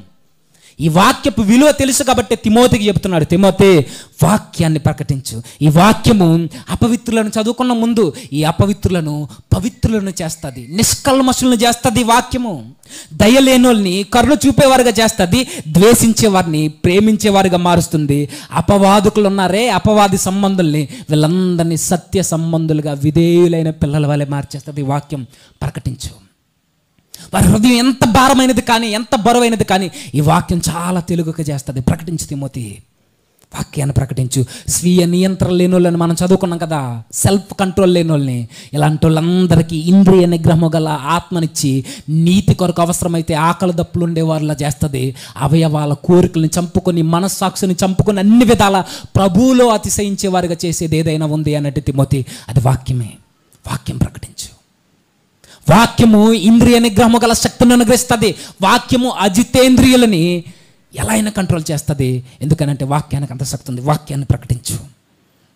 ఈ వాక్యపు విలువ తెలుసు కాబట్టి తిమోతికి చెప్తున్నాడు, తిమోతి వాక్యాన్ని ప్రకటించు. ఈ వాక్యము అపవిత్రులను చదువుకున్న ముందు ఈ అపవిత్రులను పవిత్రులను చేస్తుంది, నిష్కల్మషులను చేస్తుంది. వాక్యము దయలేనోల్ని కరుణ చూపేవారుగా చేస్తుంది, ద్వేషించేవారిని ప్రేమించేవారుగా మారుస్తుంది. అపవాదుకులు ఉన్నారే, అపవాది సంబంధుల్ని, వీళ్ళందరినీ సత్య సంబంధులుగా విధేయులైన పిల్లల వలె మార్చేస్తుంది. వాక్యం ప్రకటించు. వారి హృదయం ఎంత భారమైనది కానీ, ఎంత బరువైనది కానీ, ఈ వాక్యం చాలా తెలుగుగా చేస్తుంది. ప్రకటించు తిమోతి, వాక్యాన్ని ప్రకటించు. స్వీయ నియంత్రణ లేని వాళ్ళని మనం చదువుకున్నాం కదా, సెల్ఫ్ కంట్రోల్ లేని వాళ్ళని. ఇలాంటి వాళ్ళందరికీ ఇంద్రియ నిగ్రహము గల ఆత్మనిచ్చి నీతి కొరకు అవసరమైతే ఆకలి దప్పులు ఉండేవారిలా చేస్తుంది. అవయవాల కోరికలను చంపుకొని, మనస్సాక్షిని చంపుకొని, అన్ని విధాల ప్రభువులో అతిశయించే వారిగా చేసేది ఏదైనా ఉంది అన్నట్టు తిమోతి, అది వాక్యమే. వాక్యం ప్రకటించు. వాక్యము ఇంద్రియ నిగ్రహము గల శక్తిని అనుగ్రహిస్తుంది. వాక్యము అజితేంద్రియులని ఎలా అయినా కంట్రోల్ చేస్తుంది. ఎందుకనంటే వాక్యానికి అంత శక్తి ఉంది. వాక్యాన్ని ప్రకటించు.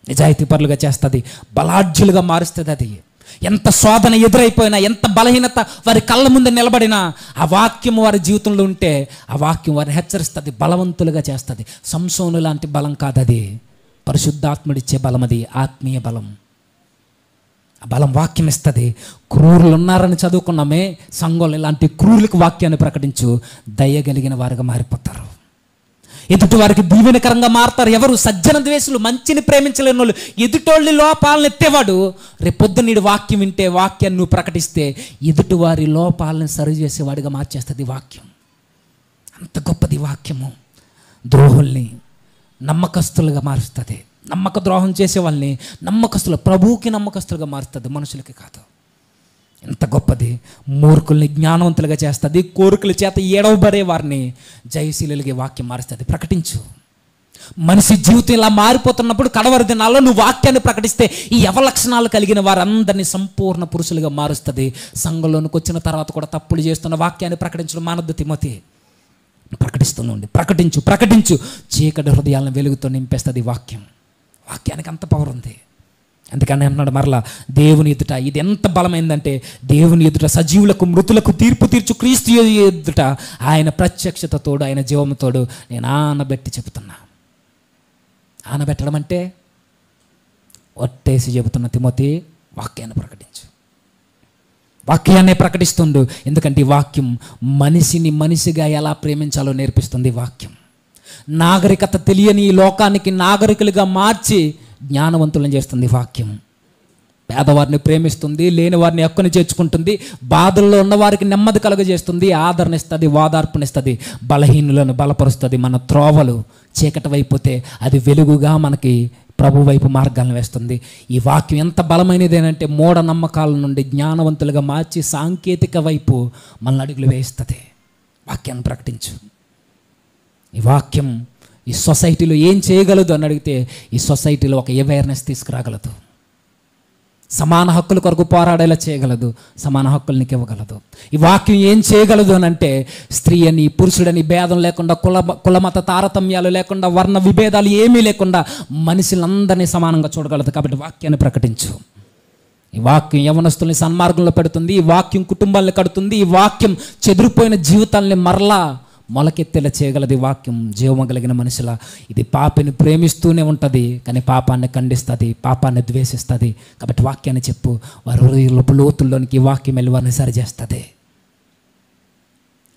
నిజాయితీ పరులుగా చేస్తుంది, బలాఢ్యులుగా మారుస్తుంది. అది ఎంత శోధన ఎదురైపోయినా, ఎంత బలహీనత వారి కళ్ళ ముందు నిలబడినా, ఆ వాక్యం వారి జీవితంలో ఉంటే ఆ వాక్యం వారిని హెచ్చరిస్తుంది, బలవంతులుగా చేస్తుంది. సంసోను లాంటి బలం కాదు అది, పరిశుద్ధాత్ముడిచ్చే బలం. అది ఆత్మీయ బలం. ఆ బలం వాక్యం ఇస్తుంది. క్రూరులు ఉన్నారని చదువుకున్నామే, సంఘంలో ఇలాంటి క్రూరులకు వాక్యాన్ని ప్రకటించు. దయగలిగిన వారుగా మారిపోతారు. ఎదుటి వారికి దీవెనకరంగా మారుతారు. ఎవరు? సజ్జన ద్వేషులు, మంచిని ప్రేమించలేని వాళ్ళు, ఎదుటోళ్ళ లోపాలను ఎత్తేవాడు. రేపొద్దు నీడు వాక్యం వింటే, వాక్యాన్ని నువ్వు ప్రకటిస్తే, ఎదుటి వారి లోపాలను సరిచేసేవాడిగా మార్చేస్తుంది వాక్యం. అంత గొప్పది వాక్యము. ద్రోహుల్ని నమ్మకస్తులుగా మారుస్తుంది. నమ్మక ద్రోహం చేసే వాళ్ళని నమ్మకస్తులు, ప్రభువుకి నమ్మకస్తులుగా మారుస్తుంది, మనుషులకి కాదు. ఎంత గొప్పది. మూర్ఖుల్ని జ్ఞానవంతులుగా చేస్తుంది. కోరికల చేత ఏడవబడే వారిని జయశీలుగా వాక్యం మారుస్తుంది. ప్రకటించు. మనిషి జీవితం ఇలా మారిపోతున్నప్పుడు కడవరి దినాల్లో నువ్వు వాక్యాన్ని ప్రకటిస్తే, ఈ అవలక్షణాలు కలిగిన వారందరినీ సంపూర్ణ పురుషులుగా మారుస్తుంది. సంఘంలోనికి వచ్చిన తర్వాత కూడా తప్పులు చేస్తున్న వాక్యాన్ని ప్రకటించడం మానద్దు తిమోతి. ప్రకటిస్తూనే ప్రకటించు, ప్రకటించు. చీకటి హృదయాలను వెలుగుతో నింపేస్తుంది వాక్యం. వాక్యానికి అంత పవర్ ఉంది. అందుకని అన్నాడు మరలా, దేవుని ఎదుట ఇది ఎంత బలమైందంటే, దేవుని ఎదుట సజీవులకు మృతులకు తీర్పు తీర్చు క్రీస్తు ఎదుట ఆయన ప్రత్యక్షతతోడు, ఆయన జీవముతోడు నేను ఆనబెట్టి చెబుతున్నా. ఆనబెట్టడం అంటే ఒట్టేసి చెబుతున్న తిమోతి, వాక్యాన్ని ప్రకటించు. వాక్యాన్నే ప్రకటిస్తుండు. ఎందుకంటే ఈ వాక్యం మనిషిని మనిషిగా ఎలా ప్రేమించాలో నేర్పిస్తుంది. వాక్యం నాగరికత తెలియని ఈ లోకానికి నాగరికులుగా మార్చి జ్ఞానవంతులను చేస్తుంది. వాక్యం పేదవారిని ప్రేమిస్తుంది, లేని వారిని హక్కుని చేర్చుకుంటుంది, బాధల్లో ఉన్న వారికి నెమ్మది కలుగజేస్తుంది, ఆదరణ ఇస్తుంది, ఓదార్పునిస్తుంది, బలహీనులను బలపరుస్తుంది. మన త్రోవలు చీకటి వైపోతే అది వెలుగుగా మనకి ప్రభు వైపు మార్గాలను వేస్తుంది. ఈ వాక్యం ఎంత బలమైనదేనంటే, మూఢనమ్మకాల నుండి జ్ఞానవంతులుగా మార్చి సాంకేతిక వైపు మనల్ని అడుగులు వేయిస్తుంది. వాక్యాన్ని ప్రకటించు. ఈ వాక్యం ఈ సొసైటీలో ఏం చేయగలదు అని అడిగితే, ఈ సొసైటీలో ఒక అవేర్నెస్ తీసుకురాగలదు. సమాన హక్కుల కొరకు పోరాడేలా చేయగలదు, సమాన హక్కులు నీకు ఇవ్వగలదు. ఈ వాక్యం ఏం చేయగలదు అని అంటే, స్త్రీ అని పురుషుడని భేదం లేకుండా, కులమత తారతమ్యాలు లేకుండా, వర్ణ విభేదాలు ఏమీ లేకుండా మనుషులందరినీ సమానంగా చూడగలదు. కాబట్టి వాక్యాన్ని ప్రకటించు. ఈ వాక్యం యవనస్తుల్ని సన్మార్గంలో పెడుతుంది. ఈ వాక్యం కుటుంబాలను కడుతుంది. ఈ వాక్యం చెదిరిపోయిన జీవితాలని మరలా మొలకెత్తేలా చేయగలది. వాక్యం జీవము కలిగిన మనుషుల, ఇది పాపిని ప్రేమిస్తూనే ఉంటుంది, కానీ పాపాన్ని ఖండిస్తుంది, పాపాన్ని ద్వేషిస్తుంది. కాబట్టి వాక్యాన్ని చెప్పు. వారి హృదయంలో లోతుల్లోనికి ఈ వాక్యం వెళ్ళి వారిని సరిచేస్తుంది.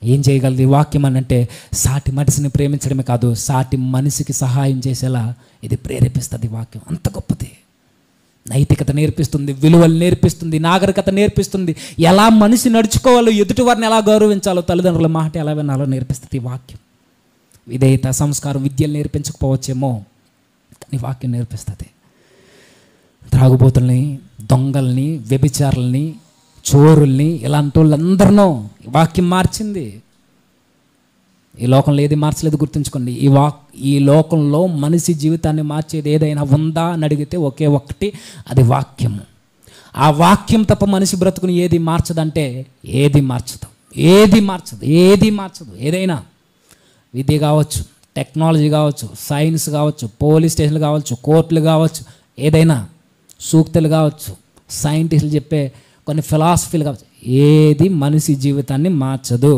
ఏం చేయగలదు ఈ వాక్యం అని అంటే, సాటి మనిషిని ప్రేమించడమే కాదు, సాటి మనిషికి సహాయం చేసేలా ఇది ప్రేరేపిస్తుంది. వాక్యం అంత గొప్పది. నైతికత నేర్పిస్తుంది, విలువలు నేర్పిస్తుంది, నాగరికత నేర్పిస్తుంది, ఎలా మనిషి నడుచుకోవాలో, ఎదుటి వారిని ఎలా గౌరవించాలో, తల్లిదండ్రుల మాట ఎలా వినాలో నేర్పిస్తుంది వాక్యం. విధేయత, సంస్కారం, విద్యలు నేర్పించకపోవచ్చేమో, కానీ వాక్యం నేర్పిస్తుంది. త్రాగుబోతుల్ని, దొంగల్ని, వ్యభిచారుల్ని, చోరుల్ని, ఇలాంటి వాళ్ళందరినో వాక్యం మార్చింది. ఈ లోకంలో ఏది మార్చలేదు గుర్తుంచుకోండి. ఈ లోకంలో మనిషి జీవితాన్ని మార్చేది ఏదైనా ఉందా అని అడిగితే ఒకే ఒక్కటి, అది వాక్యము. ఆ వాక్యం తప్ప మనిషి బ్రతుకుని ఏది మార్చదంటే ఏది మార్చదు, ఏది మార్చదు, ఏది మార్చదు. ఏదైనా విద్య కావచ్చు, టెక్నాలజీ కావచ్చు, సైన్స్ కావచ్చు, పోలీస్ స్టేషన్లు కావచ్చు, కోర్టులు కావచ్చు, ఏదైనా సూక్తులు కావచ్చు, సైంటిస్టులు చెప్పే కొన్ని ఫిలాసఫీలు కావచ్చు, ఏది మనిషి జీవితాన్ని మార్చదు.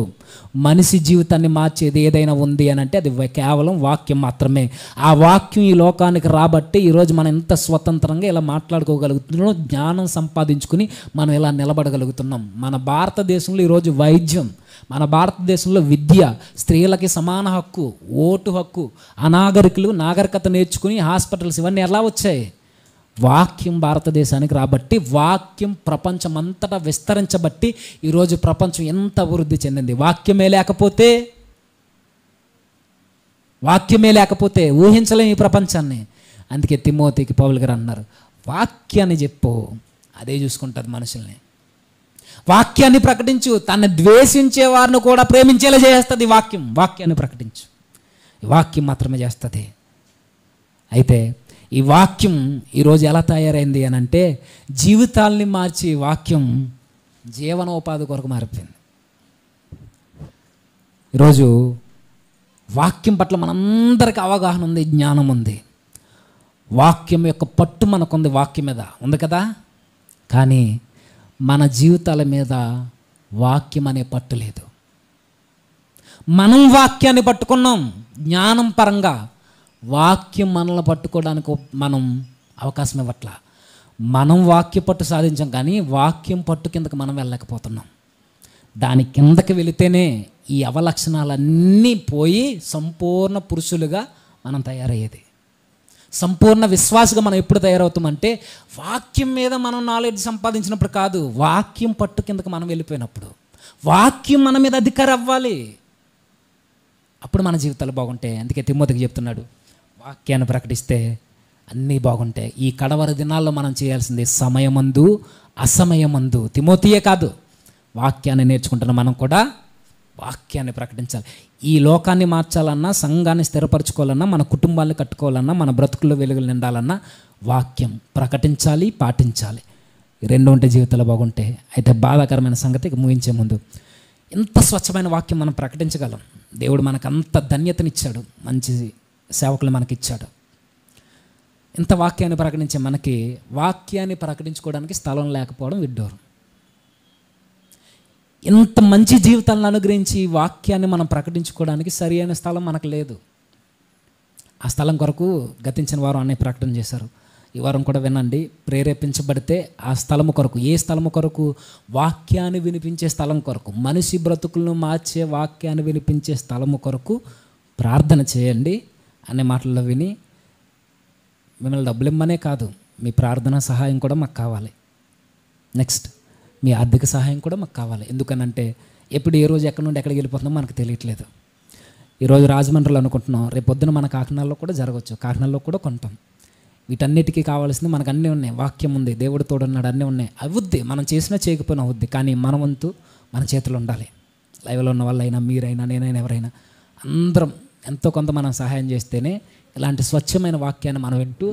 మనిషి జీవితాన్ని మార్చేది ఏదైనా ఉంది అని అంటే అది కేవలం వాక్యం మాత్రమే. ఆ వాక్యం ఈ లోకానికి రాబట్టి ఈరోజు మనం ఎంత స్వతంత్రంగా ఇలా మాట్లాడుకోగలుగుతున్నాం, జ్ఞానం సంపాదించుకుని మనం ఇలా నిలబడగలుగుతున్నాం. మన భారతదేశంలో ఈరోజు వైద్యం, మన భారతదేశంలో విద్య, స్త్రీలకి సమాన హక్కు, ఓటు హక్కు, అనాగరికులు నాగరికత నేర్చుకుని హాస్పిటల్స్ ఇవన్నీ ఎలా వచ్చాయి? వాక్యం భారతదేశానికి రాబట్టి, వాక్యం ప్రపంచం అంతటా విస్తరించబట్టి ఈరోజు ప్రపంచం ఎంత అభివృద్ధి చెందింది. వాక్యమే లేకపోతే ఊహించలేం ఈ ప్రపంచాన్ని. అందుకే తిమోతికి పౌలు గారు అన్నారు, వాక్యాన్ని చెప్పు, అదే చూసుకుంటుంది మనుషుల్ని. వాక్యాన్ని ప్రకటించు, తను ద్వేషించే వారిని కూడా ప్రేమించేలా చేస్తుంది వాక్యం. వాక్యాన్ని ప్రకటించు, ఈ వాక్యం మాత్రమే చేస్తుంది. అయితే ఈ వాక్యం ఈరోజు ఎలా తయారైంది అని అంటే, జీవితాల్ని మార్చి వాక్యం జీవనోపాధి కొరకు మారిపోయింది. ఈరోజు వాక్యం పట్ల మనందరికీ అవగాహన ఉంది, జ్ఞానం ఉంది. వాక్యం యొక్క పట్టు మనకుంది, వాక్యం మీద ఉంది కదా. కానీ మన జీవితాల మీద వాక్యం అనే పట్టు లేదు. మనం వాక్యాన్ని పట్టుకున్నాం జ్ఞానం పరంగా, వాక్యం మనల్ని పట్టుకోవడానికి మనం అవకాశం ఇవ్వట్లా. మనం వాక్య పట్టు సాధించాం, కానీ వాక్యం పట్టు కిందకి మనం వెళ్ళలేకపోతున్నాం. దాని కిందకి వెళితేనే ఈ అవలక్షణాలన్నీ పోయి సంపూర్ణ పురుషులుగా మనం తయారయ్యేది. సంపూర్ణ విశ్వాసగా మనం ఎప్పుడు తయారవుతామంటే వాక్యం మీద మనం నాలెడ్జ్ సంపాదించినప్పుడు కాదు, వాక్యం పట్టు కిందకి మనం వెళ్ళిపోయినప్పుడు. వాక్యం మన మీద అధికారం అవ్వాలి, అప్పుడు మన జీవితాలు బాగుంటాయి. అందుకే తిమోతికి చెప్తున్నాడు, వాక్యాన్ని ప్రకటిస్తే అన్నీ బాగుంటాయి. ఈ కడవరి దినాల్లో మనం చేయాల్సింది సమయమందు అసమయమందు. తిమోతియే కాదు, వాక్యాన్ని నేర్చుకుంటున్న మనం కూడా వాక్యాన్ని ప్రకటించాలి. ఈ లోకాన్ని మార్చాలన్నా, సంఘాన్ని స్థిరపరచుకోవాలన్నా, మన కుటుంబాన్ని కట్టుకోవాలన్నా, మన బ్రతుకుల్లో వెలుగులు నిండాలన్నా వాక్యం ప్రకటించాలి, పాటించాలి. ఈ రెండు ఉంటే జీవితాలు బాగుంటాయి. అయితే బాధాకరమైన సంగతి ముగించే ముందు, ఎంత స్వచ్ఛమైన వాక్యం మనం ప్రకటించగలం. దేవుడు మనకు అంత ధన్యతనిచ్చాడు, మంచి సేవకులు మనకిచ్చాడు. ఇంత వాక్యాన్ని ప్రకటించే మనకి వాక్యాన్ని ప్రకటించుకోవడానికి స్థలం లేకపోవడం విడ్డూరం. ఇంత మంచి జీవితాలను అనుగ్రహించి వాక్యాన్ని మనం ప్రకటించుకోవడానికి సరి అయిన స్థలం మనకు లేదు. ఆ స్థలం కొరకు గతించిన వారు అనే ప్రకటన చేశారు. ఈ వారం కూడా వినండి. ప్రేరేపించబడితే ఆ స్థలము కొరకు, ఏ స్థలము కొరకు? వాక్యాన్ని వినిపించే స్థలం కొరకు, మనిషి బ్రతుకులను మార్చే వాక్యాన్ని వినిపించే స్థలము కొరకు ప్రార్థన చేయండి అనే మాటల్లో విని, మిమ్మల్ని డబ్బులు ఇమ్మనే కాదు, మీ ప్రార్థన సహాయం కూడా మాకు కావాలి. నెక్స్ట్ మీ ఆర్థిక సహాయం కూడా మాకు కావాలి. ఎందుకనంటే ఎప్పుడు ఏ రోజు ఎక్కడి నుండి ఎక్కడికి వెళ్ళిపోతుందో మనకు తెలియట్లేదు. ఈరోజు రాజమండ్రిలో అనుకుంటున్నాం, రేపు పొద్దున మన కాకినాడలో కూడా జరగవచ్చు, కాకినాడలో కూడా కొంటాం. వీటన్నిటికీ కావాల్సింది మనకు అన్నీ ఉన్నాయి. వాక్యం ఉంది, దేవుడు తోడున్నాడు, అన్నీ ఉన్నాయి. అవుద్ది, మనం చేసినా చేయకపోయినా అవుద్ది. కానీ మన వంతు మన చేతులు ఉండాలి. లైవ్లో ఉన్న వాళ్ళైనా, మీరైనా, నేనైనా, ఎవరైనా అందరం ఎంతో కొంత మనం సహాయం చేస్తేనే ఇలాంటి స్వచ్ఛమైన వాక్యాన్ని మనం వింటూ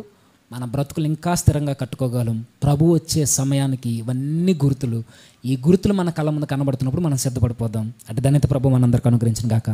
మన బ్రతుకులు ఇంకా స్థిరంగా కట్టుకోగలం. ప్రభు వచ్చే సమయానికి ఇవన్నీ గుర్తులు, ఈ గుర్తులు మన కళ్ళ ముందు కనబడుతున్నప్పుడు మనం సిద్ధపడిపోదాం. అటు ధన్యత ప్రభు మనందరికీ అనుగ్రహించిన గాక.